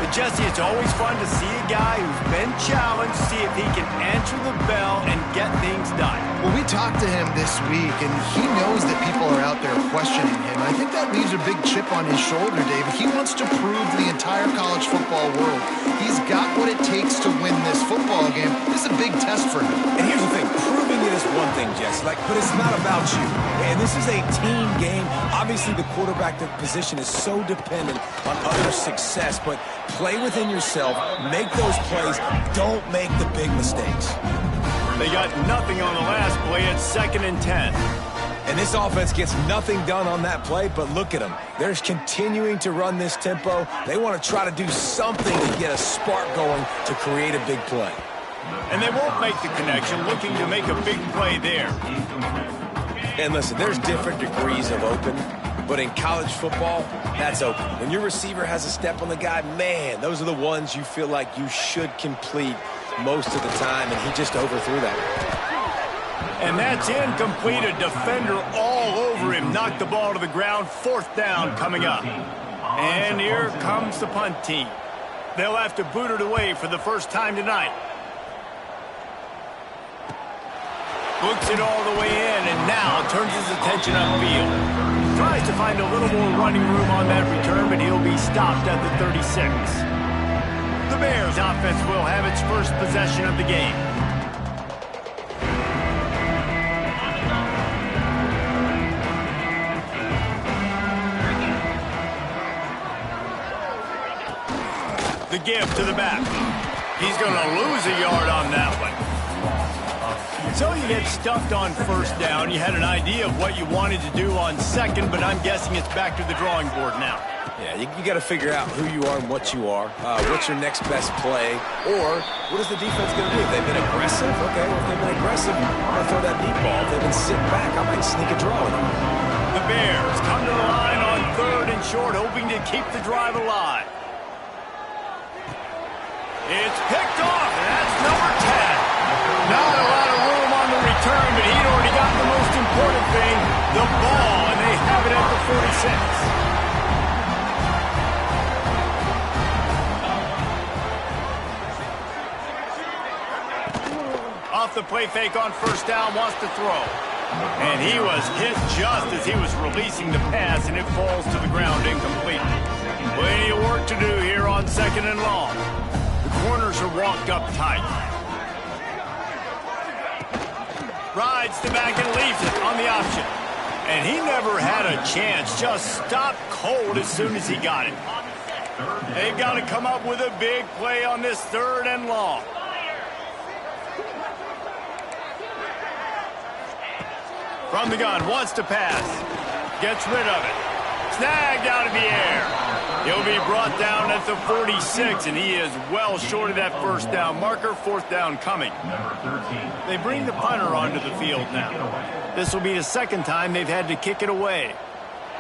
But Jesse, it's always fun to see a guy who's been challenged, see if he can answer the bell and get things done. Well, we talked to him this week, and he knows that people are out there questioning him. I think that leaves a big chip on his shoulder, David. He wants to prove to the entire college football world he's got what it takes to win this football game. This is a big test for him. And here's the thing. Proving it is one thing, Jess, but it's not about you. And this is a team game. Obviously, the quarterback position is so dependent on other success, but play within yourself, make those plays, don't make the big mistakes. They got nothing on the last play. It's 2nd and 10. And this offense gets nothing done on that play, but look at them. They're continuing to run this tempo. They want to try to do something to get a spark going to create a big play. And they won't make the connection, looking to make a big play there. And listen, there's different degrees of open, but in college football, that's open. When your receiver has a step on the guy, man, those are the ones you feel like you should complete most of the time, and he just overthrew that. And that's incomplete. A defender all over him. Knocked the ball to the ground. 4th down coming up. And here comes the punt team. They'll have to boot it away for the first time tonight. Books it all the way in, and now turns his attention upfield. Tries to find a little more running room on that return, but he'll be stopped at the 36. The Bears offense will have its first possession of the game. The give to the back. He's going to lose a yard on that one. So you get stuffed on 1st down. You had an idea of what you wanted to do on 2nd, but I'm guessing it's back to the drawing board now. Yeah, you got to figure out who you are and what you are. What's your next best play? Or what is the defense going to do? If they've been aggressive, okay, well, if they've been aggressive, I'm going to throw that deep ball. If they've been sitting back, I might sneak a draw in them. The Bears come to the line on 3rd and short, hoping to keep the drive alive. It's picked off, and that's number 10. Not a lot of room on the return, but he'd already got the most important thing, the ball, and they have it at the 46. Off the play fake on 1st down, wants to throw. And he was hit just as he was releasing the pass, and it falls to the ground incomplete. Plenty of work to do here on 2nd and long. The corners are walked up tight. Rides the back and leaves it on the option. And he never had a chance. Just stopped cold as soon as he got it. They've got to come up with a big play on this 3rd and long. From the gun, wants to pass. Gets rid of it. Snagged out of the air. He'll be brought down at the 46, and he is well short of that 1st down marker. 4th down coming. They bring the punter onto the field now. This will be the 2nd time they've had to kick it away.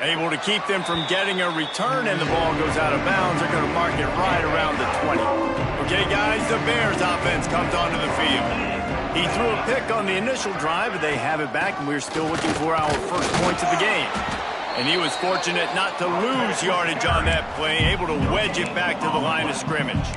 Able to keep them from getting a return, and the ball goes out of bounds. They're going to mark it right around the 20. Okay, guys, the Bears offense comes onto the field. He threw a pick on the initial drive, but they have it back, and we're still looking for our first points of the game. And he was fortunate not to lose yardage on that play, able to wedge it back to the line of scrimmage.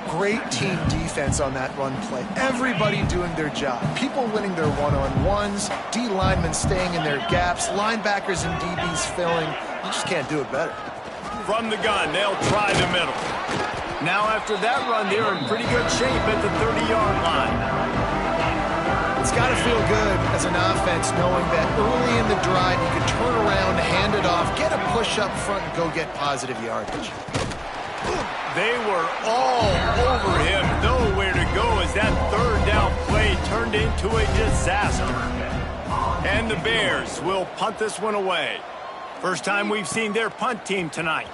Great team defense on that run play. Everybody doing their job. People winning their one-on-ones, D linemen staying in their gaps, linebackers and DBs filling. You just can't do it better. From the gun, they'll try the middle. Now after that run, they're in pretty good shape at the 30-yard line. It's got to feel good as an offense knowing that early in the drive you can turn around, hand it off, get a push up front, and go get positive yardage. They were all over him, nowhere to go as that 3rd down play turned into a disaster. And the Bears will punt this one away. First time we've seen their punt team tonight.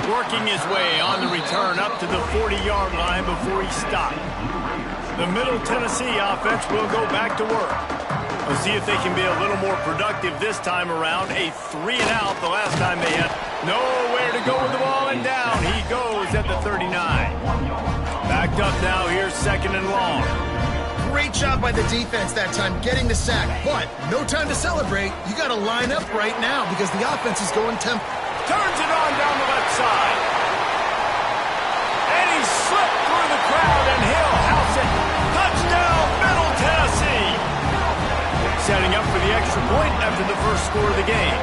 Working his way on the return up to the 40-yard line before he stopped. The Middle Tennessee offense will go back to work. We'll see if they can be a little more productive this time around. A 3-and-out the last time they had nowhere to go with the ball, and down he goes at the 39. Backed up now, here's 2nd and long. Great Great job by the defense that time getting the sack, but no time to celebrate. You got to line up right now because the offense is going tempo. Turns it on down the left side. And he slipped through the crowd, and he'll house it. Touchdown, Middle Tennessee. Setting up for the extra point after the first score of the game.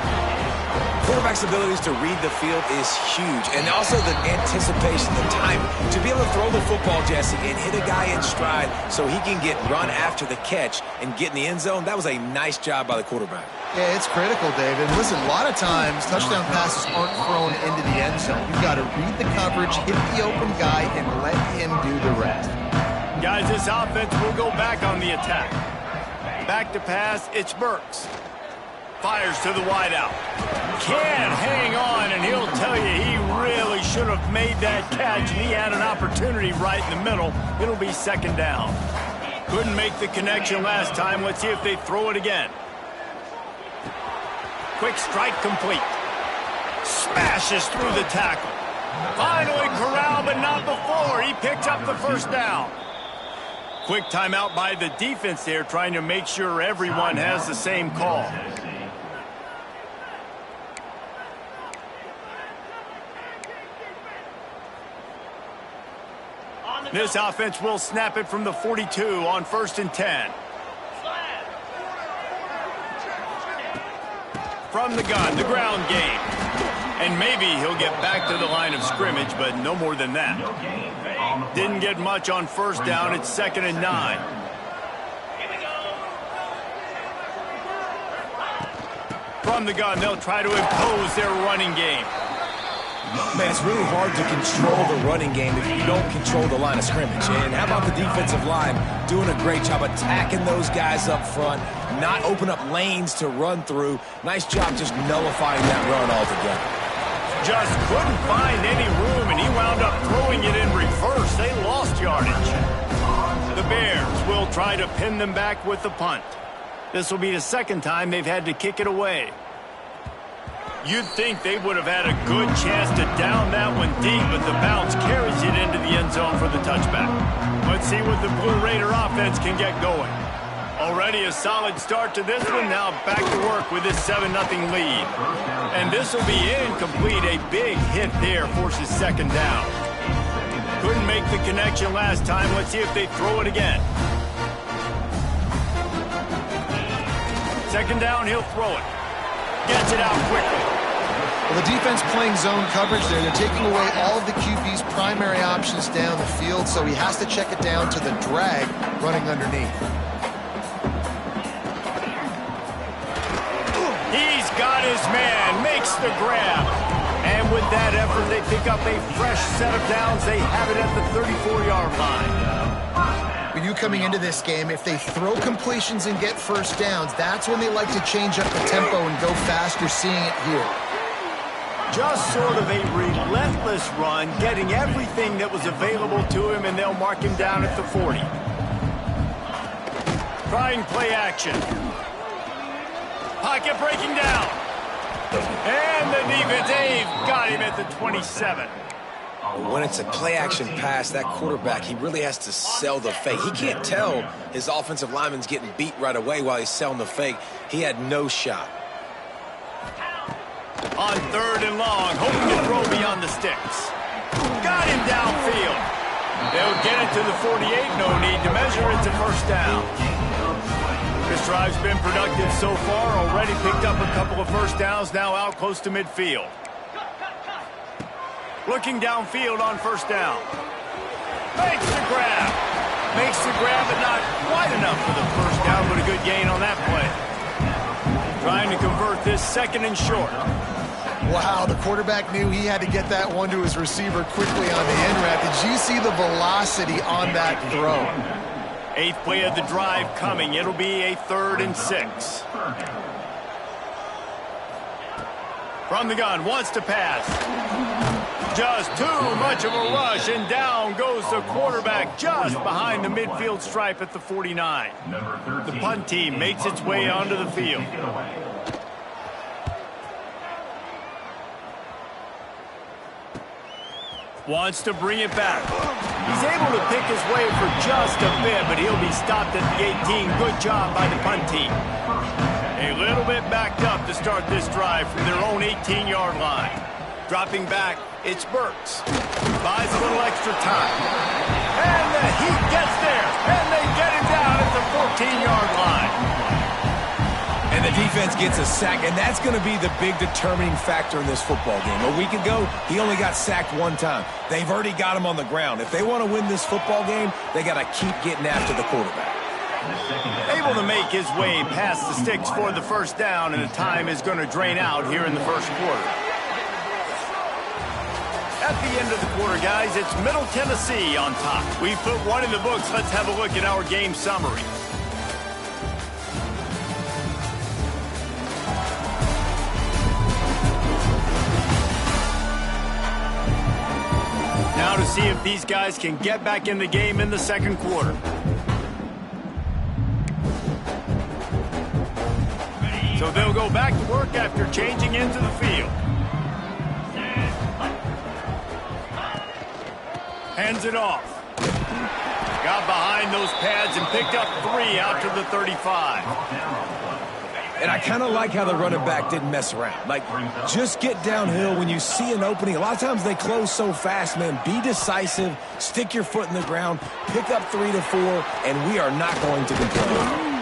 Quarterback's abilities to read the field is huge, and also the anticipation, the time to be able to throw the football, Jesse, and hit a guy in stride so he can get run after the catch and get in the end zone. That was a nice job by the quarterback. Yeah, it's critical, David. Listen, a lot of times touchdown passes aren't thrown into the end zone. You've got to read the coverage, hit the open guy, and let him do the rest. Guys, this offense will go back on the attack. Back to pass, it's Burks. Fires to the wideout. Can't hang on, and he'll tell you he really should have made that catch, and he had an opportunity right in the middle. It'll be second down. Couldn't make the connection last time. Let's see if they throw it again. Quick strike complete. Smashes through the tackle. Finally corralled, but not before. He picks up the first down. Quick timeout by the defense there, trying to make sure everyone has the same call. This offense will snap it from the 42 on 1st and 10. From the gun, the ground game. And maybe he'll get back to the line of scrimmage, but no more than that. Didn't get much on first down. It's 2nd and 9. From the gun, they'll try to impose their running game. Man, it's really hard to control the running game if you don't control the line of scrimmage. And how about the defensive line doing a great job attacking those guys up front, not open up lanes to run through. Nice job just nullifying that run altogether. Just couldn't find any room, and he wound up throwing it in reverse. They lost yardage. The Bears will try to pin them back with the punt. This will be the second time they've had to kick it away. You'd think they would have had a good chance to down that one deep, but the bounce carries it into the end zone for the touchback. Let's see what the Blue Raider offense can get going. Already a solid start to this one. Now back to work with this 7-0 lead. And this will be incomplete. A big hit there forces second down. Couldn't make the connection last time. Let's see if they throw it again. Second down, he'll throw it. Gets it out quickly. Well, the defense playing zone coverage there. They're taking away all of the QB's primary options down the field, so he has to check it down to the drag running underneath. He's got his man, makes the grab. And with that effort, they pick up a fresh set of downs. They have it at the 34-yard line. We knew coming into this game, if they throw completions and get first downs, that's when they like to change up the tempo and go fast. You're seeing it here. Just sort of a relentless run, getting everything that was available to him, and they'll mark him down at the 40. Trying play action. Pocket breaking down. And the defense, they've got him at the 27. When it's a play-action pass, that quarterback, he really has to sell the fake. He can't tell his offensive lineman's getting beat right away while he's selling the fake. He had no shot. On 3rd and long, hoping to throw beyond the sticks. Got him downfield. They'll get it to the 48. No need to measure it to first down. This drive's been productive so far. Already picked up a couple of first downs. Now out close to midfield. Looking downfield on first down. Makes the grab. Makes the grab, but not quite enough for the first down, but a good gain on that play. Trying to convert this 2nd and short. Wow, the quarterback knew he had to get that one to his receiver quickly on the end route. Did you see the velocity on that throw? 8th play of the drive coming. It'll be a 3rd and 6. From the gun, wants to pass. Just too much of a rush, and down goes the quarterback just behind the midfield stripe at the 49. The punt team makes its way onto the field. Wants to bring it back. He's able to pick his way for just a bit, but he'll be stopped at the 18. Good job by the punt team. A little bit backed up to start this drive from their own 18-yard line. Dropping back, it's Burks. Buys a little extra time. And the heat gets there, and they get him down at the 14-yard line. And the defense gets a sack, and that's going to be the big determining factor in this football game. A week ago, he only got sacked one time. They've already got him on the ground. If they want to win this football game, they got to keep getting after the quarterback. Able to make his way past the sticks for the first down, and the time is going to drain out here in the first quarter. At the end of the quarter, guys, it's Middle Tennessee on top. We put one in the books. Let's have a look at our game summary. Now to see if these guys can get back in the game in the second quarter. So they'll go back to work after changing into the field. Hands it off. Got behind those pads and picked up 3 out to the 35. And I kind of like how the running back didn't mess around. Like, just get downhill when you see an opening. A lot of times they close so fast, man. Be decisive, stick your foot in the ground, pick up 3 to 4, and we are not going to complain.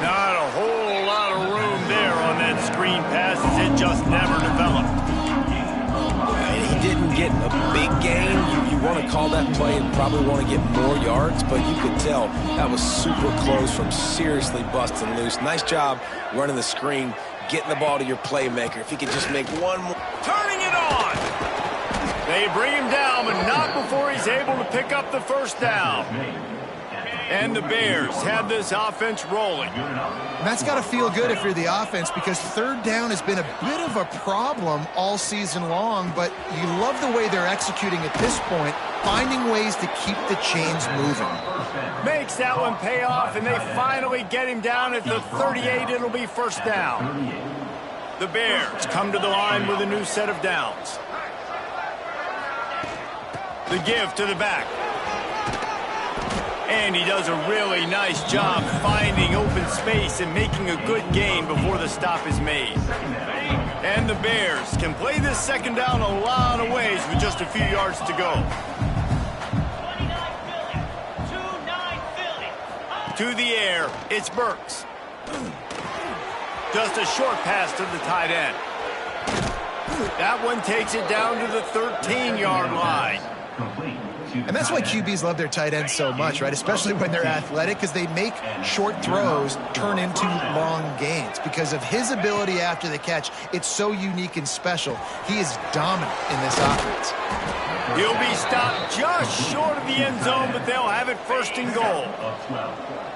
Not a whole lot of room there on that screen pass as it just never developed. He didn't get a big gain. You want to call that play and probably want to get more yards, but you could tell that was super close from seriously busting loose. Nice job running the screen, getting the ball to your playmaker. If he could just make one more. Turning it on! They bring him down, but not before he's able to pick up the first down. And the Bears have this offense rolling. And that's got to feel good if you're the offense, because third down has been a bit of a problem all season long, but you love the way they're executing at this point, finding ways to keep the chains moving. Makes that one pay off, and they finally get him down at the 38. It'll be first down. The Bears come to the line with a new set of downs. The give to the back. And he does a really nice job finding open space and making a good gain before the stop is made. And the Bears can play this second down a lot of ways with just a few yards to go. To the air, it's Burks. Just a short pass to the tight end. That one takes it down to the 13-yard line. And that's why QBs love their tight ends so much, right? Especially when they're athletic, because they make short throws turn into long gains. Because of his ability after the catch, it's so unique and special. He is dominant in this offense. He'll be stopped just short of the end zone, but they'll have it first and goal.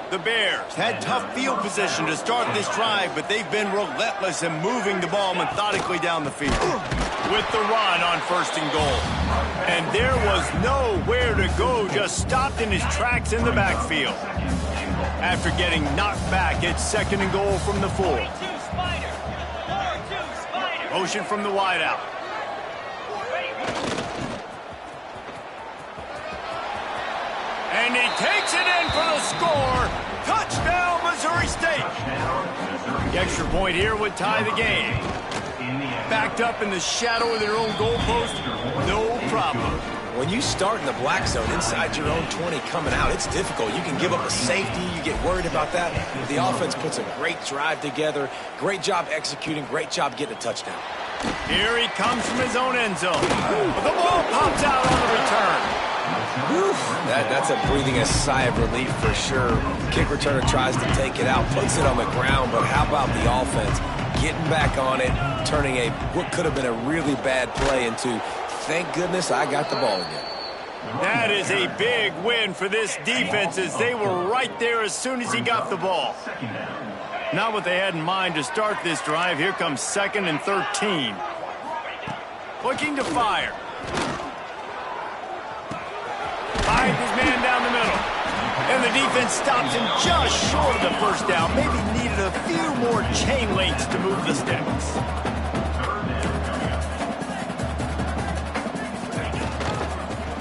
The Bears had tough field position to start this drive, but they've been relentless in moving the ball methodically down the field. With the run on first and goal. And there was nowhere to go, just stopped in his tracks in the backfield. After getting knocked back, it's second and goal from the 4. Motion from the wideout. And he takes it in for the score. Touchdown, Missouri State. The extra point here would tie the game. Backed up in the shadow of their own goalpost, no problem. When you start in the black zone inside your own 20 coming out, it's difficult. You can give up a safety. You get worried about that. The offense puts a great drive together. Great job executing. Great job getting a touchdown. Here he comes from his own end zone. The ball pops out on the return. That's a breathing a sigh of relief for sure. Kick returner tries to take it out, puts it on the ground, but how about the offense? Getting back on it, turning what could have been a really bad play into, thank goodness I got the ball again. That is a big win for this defense, as they were right there as soon as he got the ball. Not what they had in mind to start this drive. Here comes 2nd and 13. Looking to fire. Finds his man down the middle. And the defense stops him just short of the first down. Maybe needed a few more chain links to move the sticks.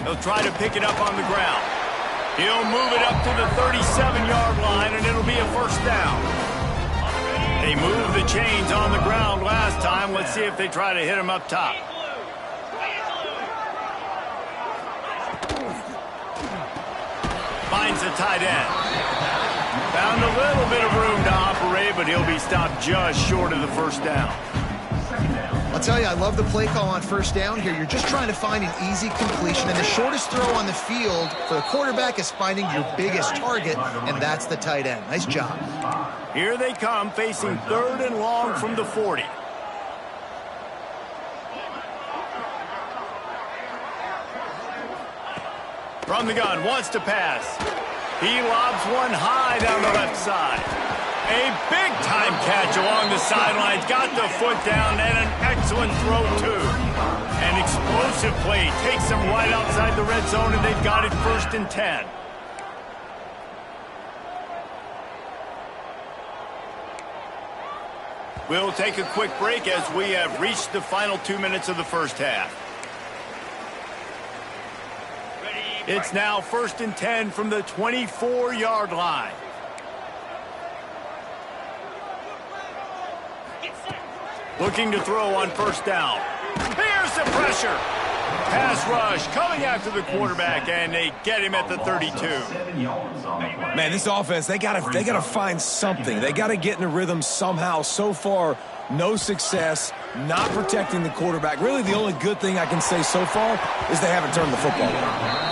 He'll try to pick it up on the ground. He'll move it up to the 37-yard line, and it'll be a first down. They moved the chains on the ground last time. Let's see if they try to hit him up top. Finds the tight end. Found a little bit of room to operate, but he'll be stopped just short of the first down. I'll tell you, I love the play call on first down here. You're just trying to find an easy completion, and the shortest throw on the field for the quarterback is finding your biggest target, and that's the tight end. Nice job. Here they come, facing 3rd and long from the 40. From the gun, wants to pass. He lobs one high down the left side. A big-time catch along the sidelines. Got the foot down, and an excellent throw, too. An explosive play. Takes them right outside the red zone, and they've got it 1st and 10. We'll take a quick break as we have reached the final 2 minutes of the first half. It's now 1st and 10 from the 24-yard line. Looking to throw on first down. Here's the pressure. Pass rush coming after the quarterback, and they get him at the 32. Man, this offense, they gotta find something. They gotta get in a rhythm somehow. So far, no success, not protecting the quarterback. Really, the only good thing I can say so far is they haven't turned the football over.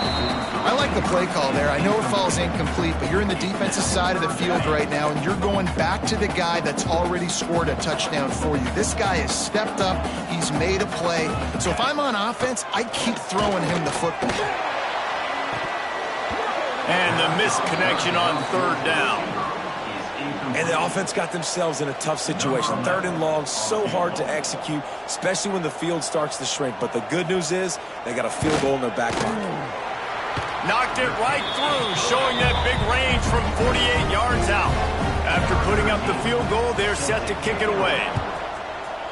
I like the play call there. I know it falls incomplete, but you're in the defensive side of the field right now, and you're going back to the guy that's already scored a touchdown for you. This guy has stepped up. He's made a play. So if I'm on offense, I keep throwing him the football. And the missed connection on 3rd down. And the offense got themselves in a tough situation. 3rd and long, so hard to execute, especially when the field starts to shrink. But the good news is they got a field goal in their back pocket. Knocked it right through, showing that big range from 48 yards out. After putting up the field goal, they're set to kick it away.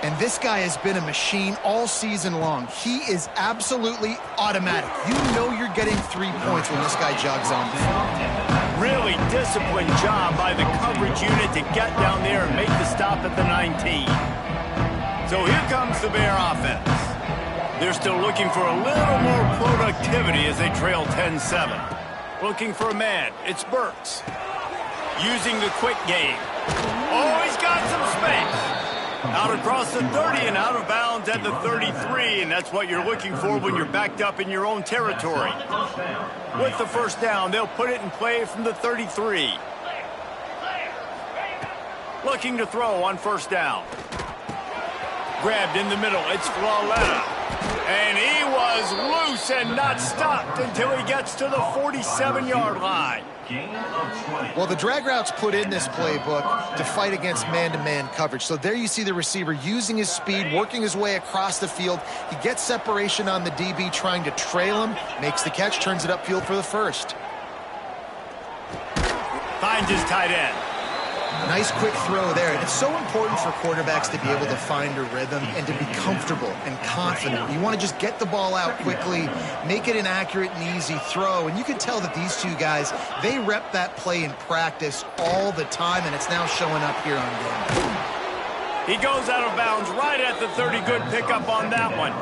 And this guy has been a machine all season long. He is absolutely automatic. You know you're getting 3 points when this guy jogs on the field. Really disciplined job by the coverage unit to get down there and make the stop at the 19. So here comes the Bear offense. They're still looking for a little more productivity as they trail 10-7. Looking for a man. It's Burks. Using the quick game. Oh, he's got some space. Out across the 30 and out of bounds at the 33, and that's what you're looking for when you're backed up in your own territory. With the first down, they'll put it in play from the 33. Looking to throw on first down. Grabbed in the middle. It's Flawletta. And he was loose and not stopped until he gets to the 47-yard line. Well, the drag routes put in this playbook to fight against man-to-man coverage. So there you see the receiver using his speed, working his way across the field. He gets separation on the DB, trying to trail him, makes the catch, turns it upfield for the first. Finds his tight end. Nice quick throw there. And it's so important for quarterbacks to be able to find a rhythm and to be comfortable and confident. You want to just get the ball out quickly, make it an accurate and easy throw. And you can tell that these two guys, they rep that play in practice all the time, and it's now showing up here on game. He goes out of bounds right at the 30. Good pickup on that one.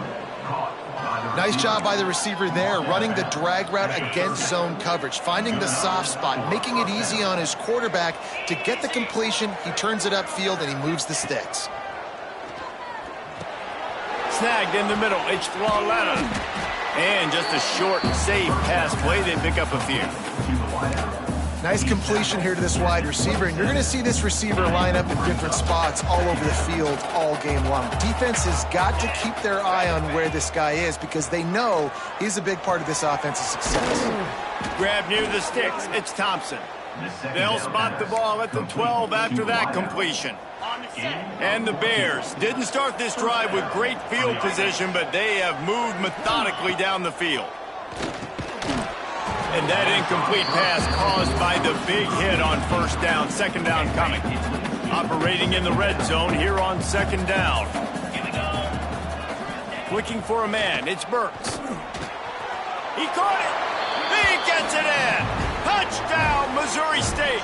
Nice job by the receiver there, running the drag route against zone coverage, finding the soft spot, making it easy on his quarterback to get the completion. He turns it upfield, and he moves the sticks. Snagged in the middle. It's Flawletta. And just a short, safe pass play. They pick up a few. Nice completion here to this wide receiver, and you're going to see this receiver line up in different spots all over the field all game long. Defense has got to keep their eye on where this guy is because they know he's a big part of this offense's success. Grab near the sticks. It's Thompson. They'll spot the ball at the 12 after that completion. And the Bears didn't start this drive with great field position, but they have moved methodically down the field. And that incomplete pass caused by the big hit on first down. Second down coming. Operating in the red zone here on second down. Looking for a man. It's Burks. He caught it. He gets it in. Touchdown, Missouri State.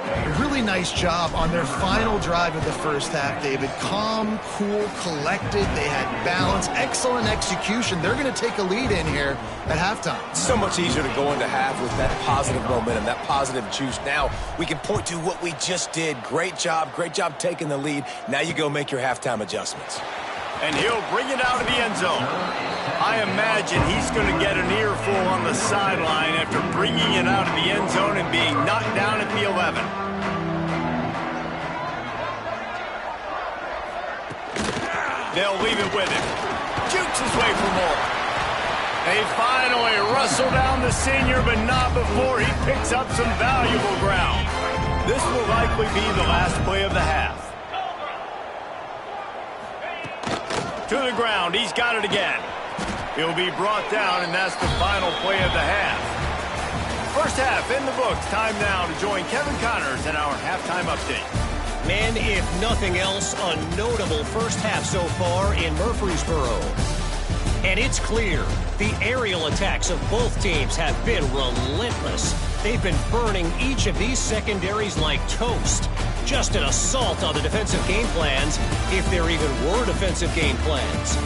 A really nice job on their final drive of the first half, David. Calm, cool, collected. They had balance. Excellent execution. They're going to take a lead in here at halftime. So much easier to go into half with that positive momentum, that positive juice. Now we can point to what we just did. Great job taking the lead. Now you go make your halftime adjustments. And he'll bring it out of the end zone. I imagine he's going to get an earful on the sideline after bringing it out of the end zone and being knocked down at the 11. They'll leave it with him. Jukes his way for more. They finally wrestle down the senior, but not before he picks up some valuable ground. This will likely be the last play of the half. To the ground, he's got it again. He'll be brought down, and that's the final play of the half. First half in the books. Time now to join Kevin Connors in our halftime update. Man, if nothing else, a notable first half so far in Murfreesboro. And it's clear, the aerial attacks of both teams have been relentless. They've been burning each of these secondaries like toast. Just an assault on the defensive game plans, if there even were defensive game plans.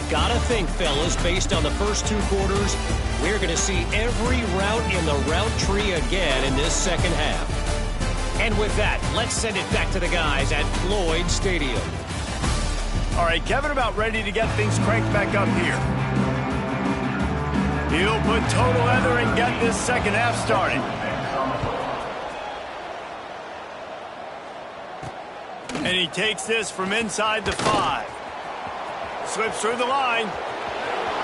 Gotta think, fellas, based on the first two quarters, we're going to see every route in the route tree again in this second half. And with that, let's send it back to the guys at Floyd Stadium. All right, Kevin about ready to get things cranked back up here. He'll put total leather and get this second half started. And he takes this from inside the 5. Slips through the line.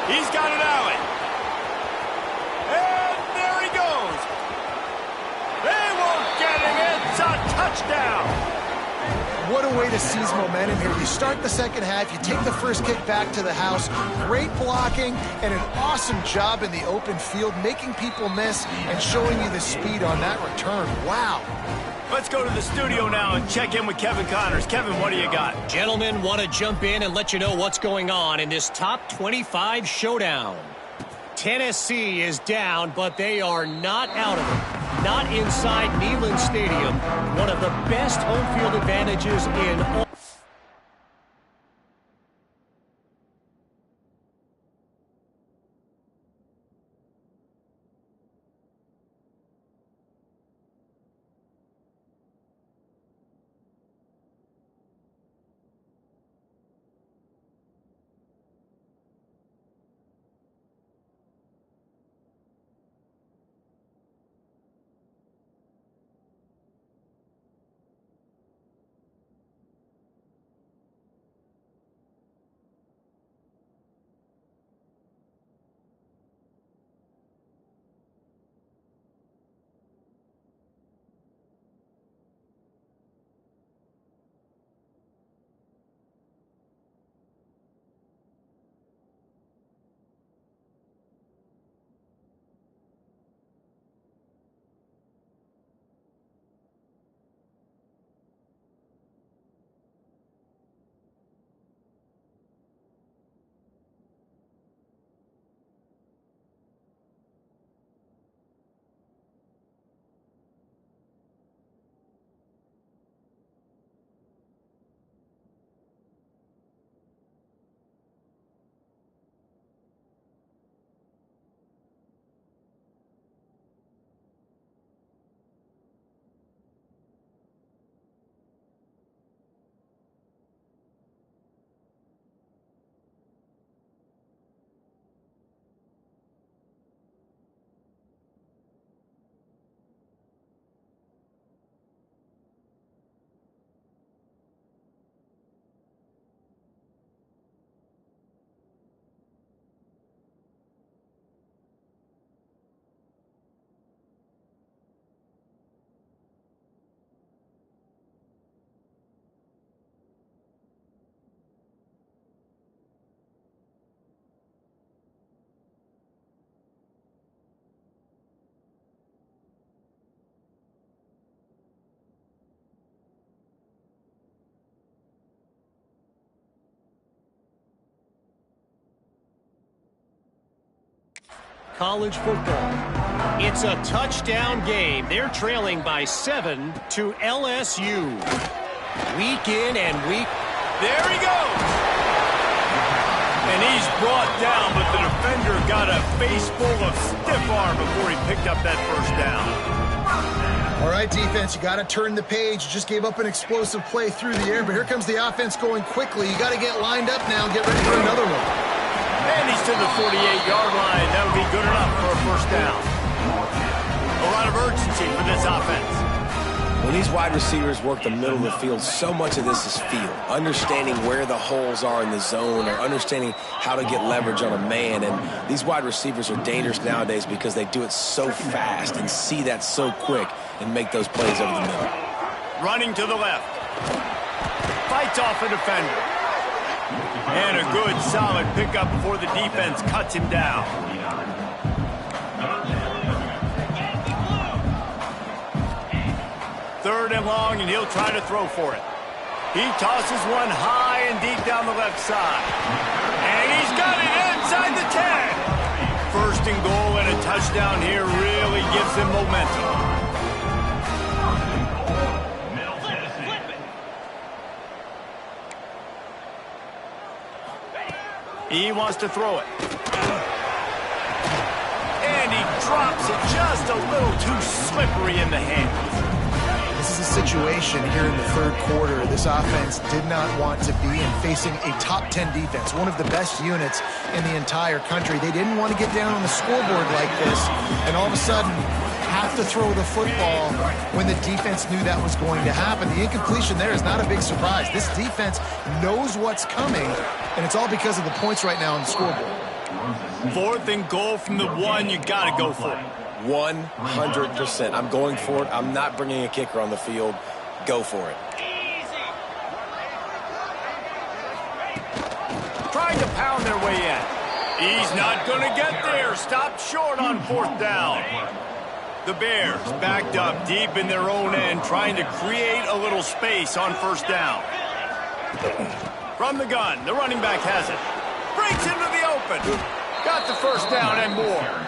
He's got an alley. And there he goes. They won't get him. It's a touchdown. What a way to seize momentum here. You start the second half, you take the first kick back to the house. Great blocking and an awesome job in the open field, making people miss and showing you the speed on that return. Wow. Let's go to the studio now and check in with Kevin Connors. Kevin, what do you got? Gentlemen, want to jump in and let you know what's going on in this top 25 showdown. Tennessee is down, but they are not out of it. Not inside Neyland Stadium, one of the best home field advantages in all. college football. It's a touchdown game. They're trailing by 7 to LSU. Week in and week. There he goes. And he's brought down, but the defender got a face full of stiff arm before he picked up that first down. All right, defense, you got to turn the page. You just gave up an explosive play through the air, but here comes the offense going quickly. You got to get lined up now and get ready for another one. And he's to the 48-yard line. That would be good enough for a first down. A lot of urgency for this offense. When these wide receivers work the middle of the field, so much of this is feel. Understanding where the holes are in the zone or understanding how to get leverage on a man. And these wide receivers are dangerous nowadays because they do it so fast and see that so quick and make those plays over the middle. Running to the left. Fights off a defender. And a good, solid pickup before the defense cuts him down. Third and long, and he'll try to throw for it. He tosses one high and deep down the left side. And he's got it inside the 10. First and goal and a touchdown here really gives him momentum. He wants to throw it. And he drops it just a little too slippery in the hands. This is a situation here in the third quarter this offense did not want to be in, facing a top 10 defense, one of the best units in the entire country. They didn't want to get down on the scoreboard like this, and all of a sudden have to throw the football when the defense knew that was going to happen. The incompletion there is not a big surprise. This defense knows what's coming, and it's all because of the points right now on the scoreboard. Fourth and goal from the 1, you got to go for it. 100%. I'm going for it. I'm not bringing a kicker on the field. Go for it. Trying to pound their way in. He's not going to get there. Stopped short on fourth down. The Bears backed up deep in their own end, trying to create a little space on first down. From the gun, the running back has it. Breaks into the open. Got the first down and more.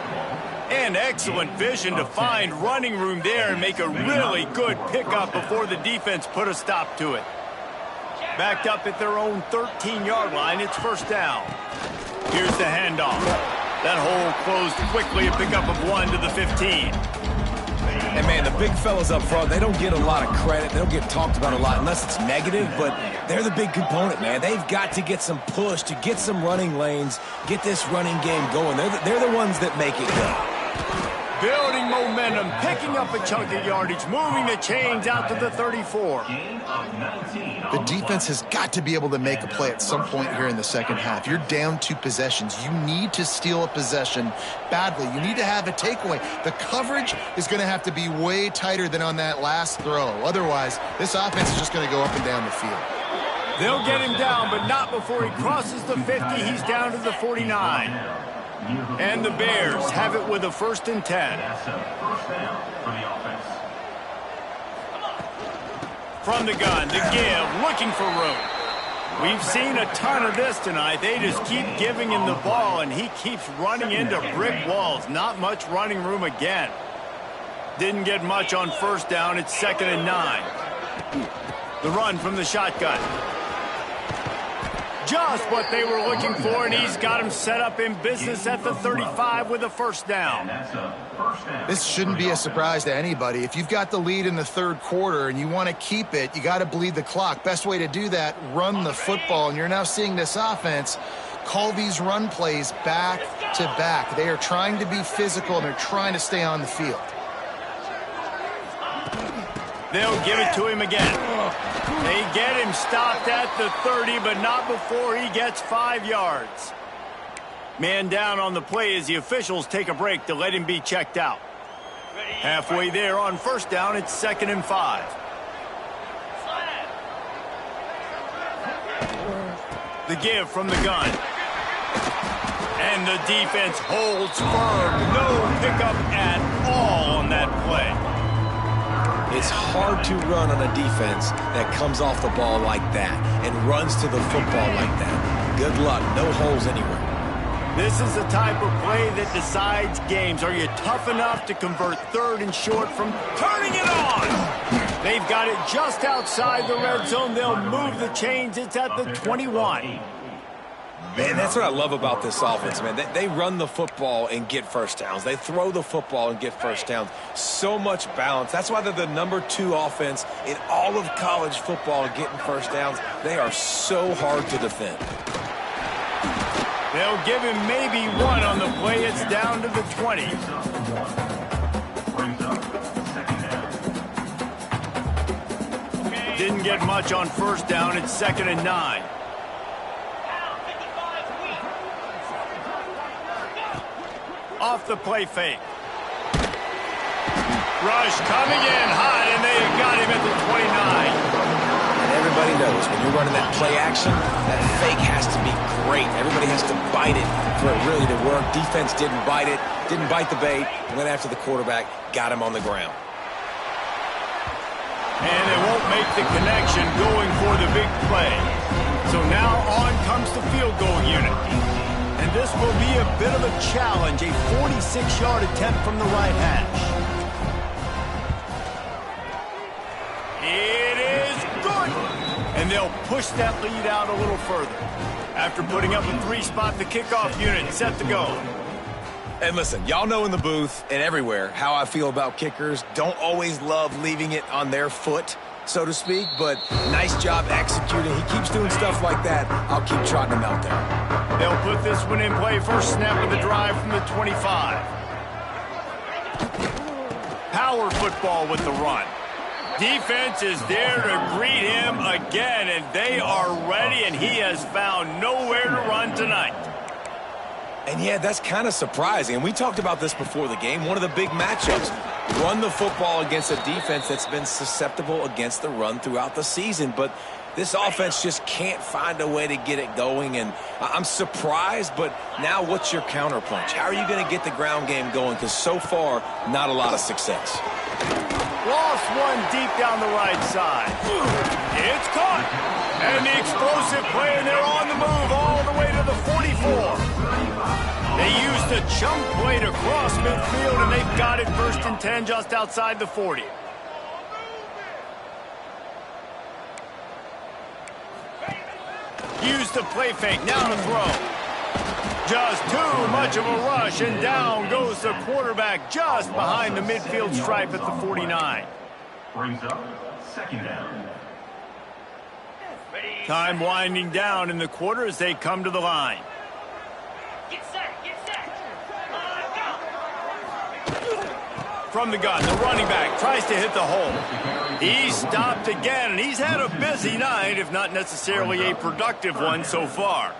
And excellent vision to find running room there and make a really good pickup before the defense put a stop to it. Backed up at their own 13-yard line, it's first down. Here's the handoff. That hole closed quickly, a pickup of 1 to the 15. And, man, the big fellas up front, they don't get a lot of credit. They don't get talked about a lot unless it's negative, but they're the big component, man. They've got to get some push, to get some running lanes, get this running game going. They're the ones that make it go. Building momentum, picking up a chunk of yardage, moving the chains out to the 34. The defense has got to be able to make a play at some point here in the second half. You're down 2 possessions. You need to steal a possession badly. You need to have a takeaway. The coverage is going to have to be way tighter than on that last throw. Otherwise, this offense is just going to go up and down the field. They'll get him down, but not before he crosses the 50. He's down to the 49. And the Bears have it with a 1st and 10. From the gun, the give, looking for room. We've seen a ton of this tonight. They just keep giving him the ball, and he keeps running into brick walls. Not much running room again. Didn't get much on first down. It's 2nd and 9. The run from the shotgun. Just what they were looking for, and he's got him set up in business at the 35 with a first down. This shouldn't be a surprise to anybody. If you've got the lead in the third quarter and you want to keep it, you got to bleed the clock. Best way to do that, run the football. And you're now seeing this offense call these run plays back to back. They are trying to be physical, and they're trying to stay on the field. They'll give it to him again. They get him stopped at the 30, but not before he gets 5 yards. Man down on the play as the officials take a break to let him be checked out. Halfway there on first down, it's 2nd and 5. The give from the gun. And the defense holds firm. No pickup at all on that play. It's hard to run on a defense that comes off the ball like that and runs to the football like that. Good luck. No holes anywhere. This is the type of play that decides games. Are you tough enough to convert 3rd and short from turning it on? They've got it just outside the red zone. They'll move the chains. It's at the 21. Man, that's what I love about this offense, man. They run the football and get first downs. They throw the football and get first downs. So much balance. That's why they're the #2 offense in all of college football getting first downs. They are so hard to defend. They'll give him maybe one on the play. It's down to the 20. Didn't get much on first down. It's 2nd and 9. Off the play fake. Rush coming in hot, and they got him at the 29. And everybody knows when you're running that play action, that fake has to be great. Everybody has to bite it for it really to work. Defense didn't bite it, didn't bite the bait, went after the quarterback, got him on the ground. And they won't make the connection going for the big play. So now on comes the field goal unit. And this will be a bit of a challenge, a 46-yard attempt from the right hash. It is good. And they'll push that lead out a little further. After putting up a 3-spot, the kickoff unit set to go. And listen, y'all know in the booth and everywhere how I feel about kickers. Don't always love leaving it on their foot, so to speak, but nice job executing. He keeps doing stuff like that. I'll keep trotting him out there. They'll put this one in play. First snap of the drive from the 25. Power football with the run. Defense is there to greet him again, and they are ready, and he has found nowhere to run tonight. And yeah, that's kind of surprising. And we talked about this before the game. One of the big matchups. Run the football against a defense that's been susceptible against the run throughout the season. But this offense just can't find a way to get it going. And I'm surprised, but now what's your counterpunch? How are you going to get the ground game going? Because so far, not a lot of success. Lost one deep down the right side. It's caught. And the explosive play, and they're on the move all the way to the 44. They used a chunk play to cross midfield, and they've got it 1st and 10 just outside the 40. Used the play fake, now to throw. Just too much of a rush, and down goes the quarterback just behind the midfield stripe at the 49. Brings up 2nd down. Time winding down in the quarter as they come to the line. Get set. From the gun, the running back tries to hit the hole. He's stopped again, and he's had a busy night, if not necessarily a productive one so far.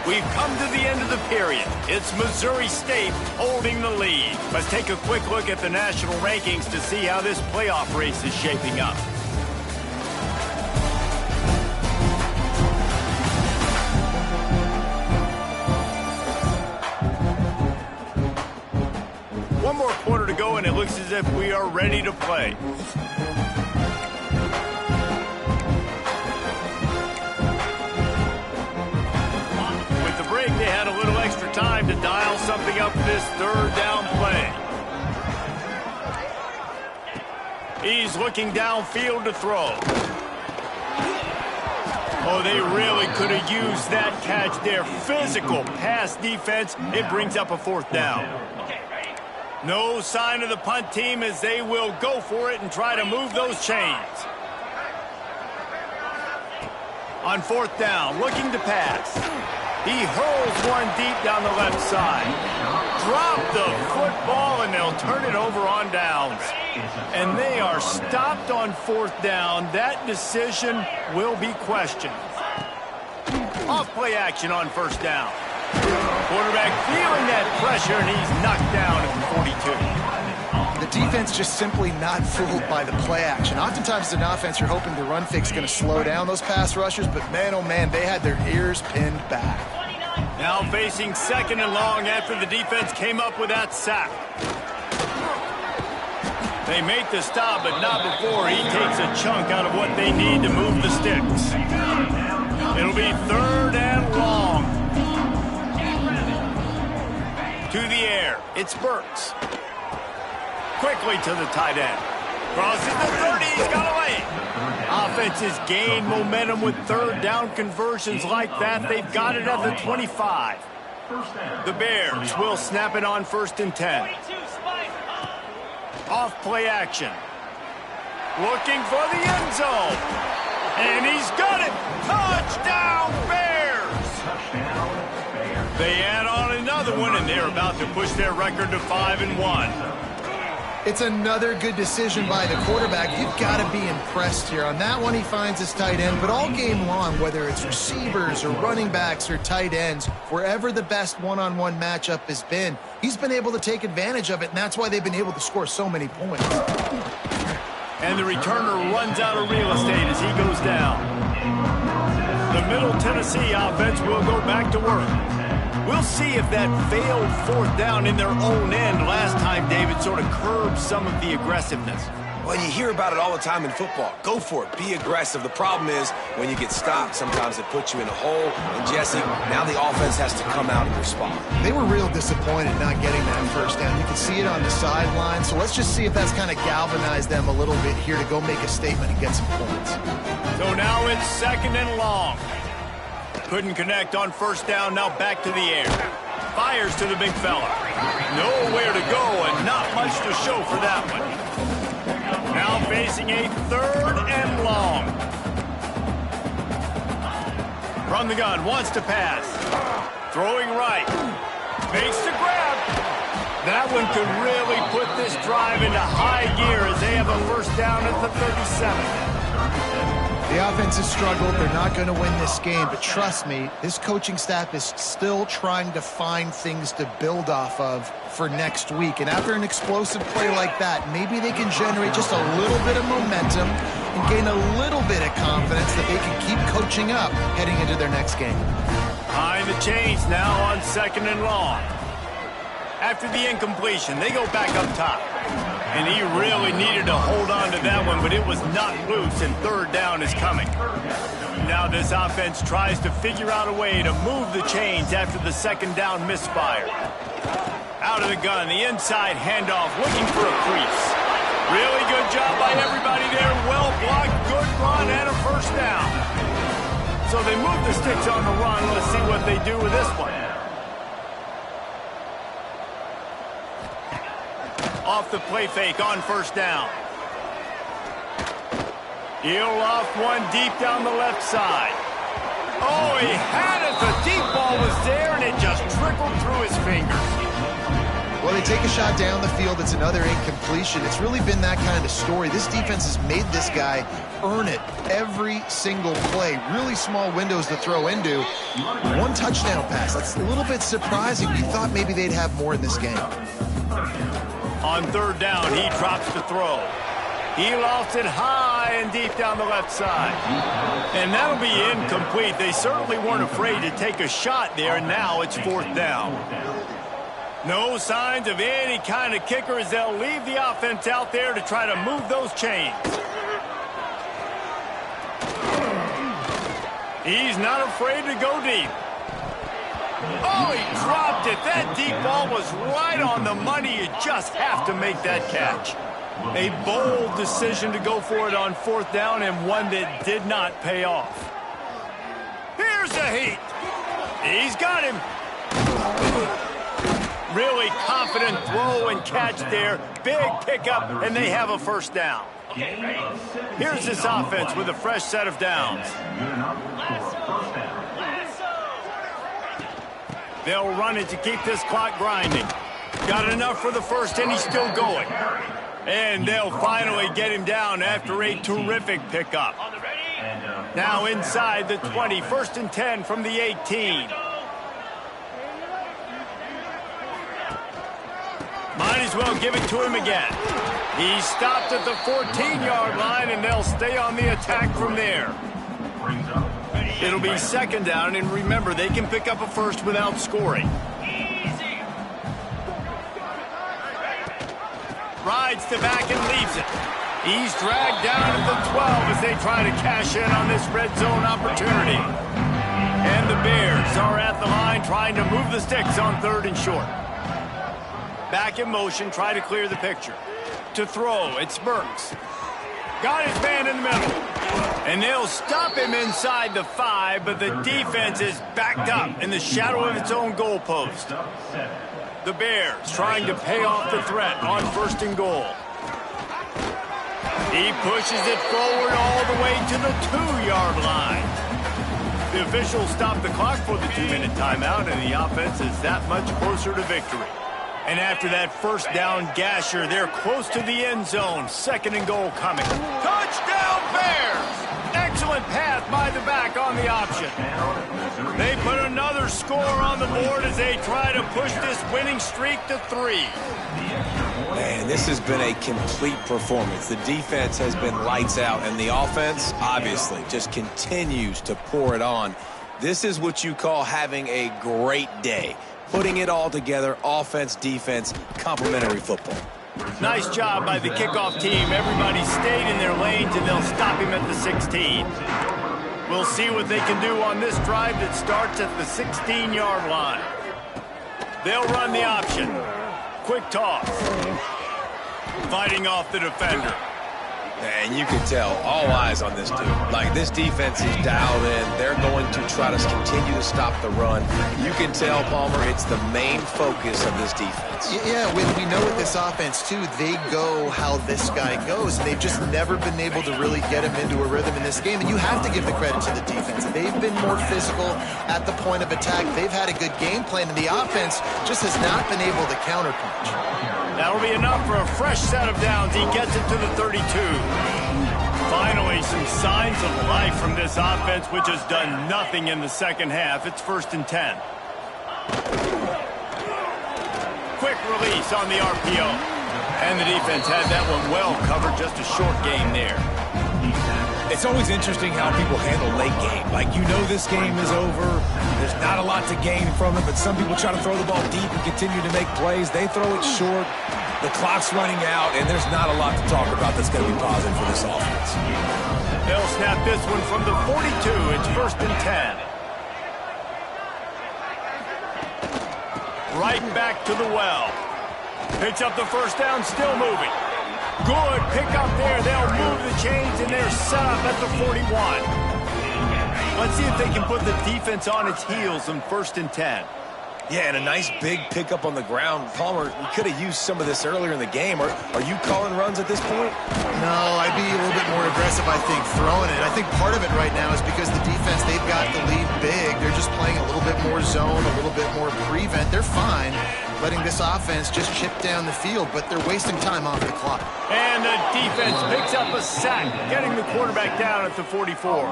We've come to the end of the period. It's Missouri State holding the lead. Let's take a quick look at the national rankings to see how this playoff race is shaping up. One more quarter to go, and it looks as if we are ready to play. They had a little extra time to dial something up for this 3rd down play. He's looking downfield to throw. Oh, they really could have used that catch there. Physical pass defense. It brings up a 4th down. No sign of the punt team as they will go for it and try to move those chains. On 4th down, looking to pass. He hurls one deep down the left side. Drop the football, and they'll turn it over on downs. And they are stopped on 4th down. That decision will be questioned. Off play action on 1st down. Quarterback feeling that pressure, and he's knocked down at the 42. The defense just simply not fooled by the play action. Oftentimes as an offense, you're hoping the run fake's going to slow down those pass rushers, but man, oh man, they had their ears pinned back. Now facing 2nd and long after the defense came up with that sack. They make the stop, but not before he takes a chunk out of what they need to move the sticks. It'll be 3rd and long. To the air, it's Burks. Quickly to the tight end. Crosses the 30, he's got away. Offenses gain momentum with 3rd down conversions like that. They've got it at the 25. The Bears will snap it on 1st and 10. Off play action. Looking for the end zone. And he's got it. Touchdown, Bears! They add on another one, and they're about to push their record to 5-1. It's another good decision by the quarterback. You've got to be impressed here. On that one, he finds his tight end, but all game long, whether it's receivers or running backs or tight ends, wherever the best one-on-one matchup has been, he's been able to take advantage of it, and that's why they've been able to score so many points. And the returner runs out of real estate as he goes down. The Middle Tennessee offense will go back to work. We'll see if that failed 4th down in their own end last time, David, sort of curbed some of the aggressiveness. Well, you hear about it all the time in football. Go for it. Be aggressive. The problem is when you get stopped, sometimes it puts you in a hole. And, Jesse, now the offense has to come out and respond. They were real disappointed not getting that 1st down. You can see it on the sideline. So let's just see if that's kind of galvanized them a little bit here to go make a statement and get some points. So now it's 2nd and long. Couldn't connect on 1st down, now back to the air. Fires to the big fella. Nowhere to go and not much to show for that one. Now facing a 3rd and long. From the gun, wants to pass. Throwing right. Makes the grab. That one could really put this drive into high gear as they have a 1st down at the 37. The offense has struggled. They're not going to win this game, but trust me, this coaching staff is still trying to find things to build off of for next week. And after an explosive play like that, maybe they can generate just a little bit of momentum and gain a little bit of confidence that they can keep coaching up heading into their next game. Behind the chains now on 2nd and long. After the incompletion, they go back up top. And he really needed to hold on to that one, but it was not loose, and 3rd down is coming. Now this offense tries to figure out a way to move the chains after the 2nd down misfire. Out of the gun, the inside handoff, looking for a crease. Really good job by everybody there. Well blocked, good run, and a 1st down. So they move the sticks on the run. Let's see what they do with this one. Off the play fake on 1st down. He'll loft one deep down the left side. Oh, he had it. The deep ball was there, and it just trickled through his fingers. Well, they take a shot down the field. It's another incompletion. It's really been that kind of story. This defense has made this guy earn it every single play. Really small windows to throw into. 1 touchdown pass. That's a little bit surprising. We thought maybe they'd have more in this game. On 3rd down, he drops to throw. He lofts it high and deep down the left side. And that'll be incomplete. They certainly weren't afraid to take a shot there, and now it's 4th down. No signs of any kind of kicker as they'll leave the offense out there to try to move those chains. He's not afraid to go deep. Oh, he dropped it. That deep ball was right on the money. You just have to make that catch. A bold decision to go for it on 4th down, and one that did not pay off. Here's the heat. He's got him. Really confident throw and catch there. Big pickup, and they have a 1st down. Here's this offense with a fresh set of downs. They'll run it to keep this clock grinding. Got enough for the 1st, and he's still going. And they'll finally get him down after a terrific pickup. Now inside the 20, 1st and 10 from the 18. Might as well give it to him again. He stopped at the 14-yard line, and they'll stay on the attack from there. It'll be 2nd down, and remember, they can pick up a 1st without scoring. Rides the back and leaves it. He's dragged down at the 12 as they try to cash in on this red zone opportunity. And the Bears are at the line trying to move the sticks on 3rd and short. Back in motion, try to clear the picture. To throw, it's Burks. Got his man in the middle. And they'll stop him inside the 5, but the defense is backed up in the shadow of its own goalpost. The Bears trying to pay off the threat on 1st and goal. He pushes it forward all the way to the 2-yard line. The officials stop the clock for the 2-minute timeout, and the offense is that much closer to victory. And after that 1st down gasher, they're close to the end zone. 2nd and goal coming. Touchdown Bears! Excellent pass by the back on the option. They put another score on the board as they try to push this winning streak to 3. Man, this has been a complete performance. The defense has been lights out, and the offense, obviously, just continues to pour it on. This is what you call having a great day. Putting it all together, offense, defense, complementary football. Nice job by the kickoff team. Everybody stayed in their lanes, and they'll stop him at the 16. We'll see what they can do on this drive that starts at the 16-yard line. They'll run the option. Quick toss. Fighting off the defender. And you can tell, all eyes on this dude. Like, this defense is dialed in. They're going to try to continue to stop the run. You can tell, Palmer, it's the main focus of this defense. Yeah, we know with this offense, too, they go how this guy goes. And they've just never been able to really get him into a rhythm in this game. And you have to give the credit to the defense. They've been more physical at the point of attack. They've had a good game plan, and the offense just has not been able to counterpunch. That'll be enough for a fresh set of downs. He gets it to the 32. Finally, some signs of life from this offense, which has done nothing in the 2nd half. It's 1st and 10. Quick release on the RPO. And the defense had that one well covered. Just a short gain there. It's always interesting how people handle late game. Like, you know this game is over. There's not a lot to gain from it, but some people try to throw the ball deep and continue to make plays. They throw it short. The clock's running out, and there's not a lot to talk about that's going to be positive for this offense. They'll snap this one from the 42. It's 1st and 10. Right back to the well. Picks up the 1st down, still moving. Good pickup there. They'll move the chains, and they're set up at the 41. Let's see if they can put the defense on its heels on 1st and 10. Yeah, and a nice big pickup on the ground. Palmer, we could have used some of this earlier in the game. Are you calling runs at this point? No, I'd be a little bit more aggressive, I think, throwing it. I think part of it right now is because the defense, they've got the lead big. They're just playing a little bit more zone, a little bit more prevent. They're fine letting this offense just chip down the field, but they're wasting time off the clock. And the defense picks up a sack, getting the quarterback down at the 44.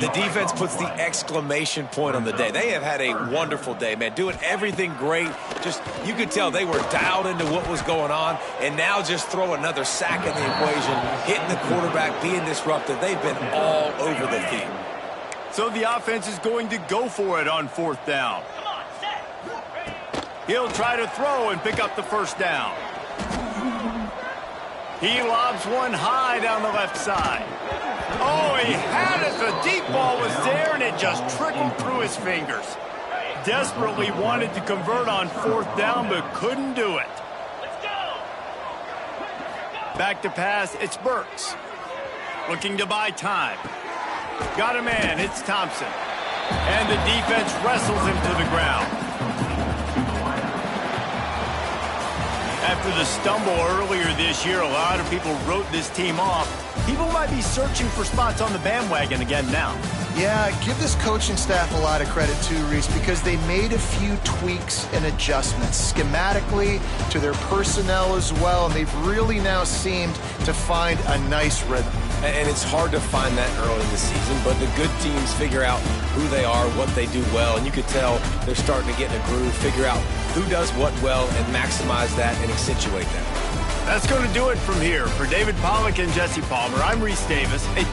The defense puts the exclamation point on the day. They have had a wonderful day, man, doing everything great. Just, you could tell they were dialed into what was going on, and now just throw another sack in the equation, hitting the quarterback, being disruptive. They've been all over the field. So the offense is going to go for it on 4th down. He'll try to throw and pick up the 1st down. He lobs one high down the left side. Oh, he had it. The deep ball was there, and it just trickled through his fingers. Desperately wanted to convert on 4th down, but couldn't do it. Back to pass, it's Burks. Looking to buy time. Got a man, it's Thompson. And the defense wrestles him to the ground. After the stumble earlier this year, a lot of people wrote this team off. People might be searching for spots on the bandwagon again now. Yeah, give this coaching staff a lot of credit too, Reese, because they made a few tweaks and adjustments schematically to their personnel as well, and they've really now seemed to find a nice rhythm. And it's hard to find that early in the season, but the good teams figure out who they are, what they do well, and you could tell they're starting to get in a groove, figure out who does what well, and maximize that and accentuate that. That's going to do it from here. For David Pollack and Jesse Palmer, I'm Reese Davis. Hey,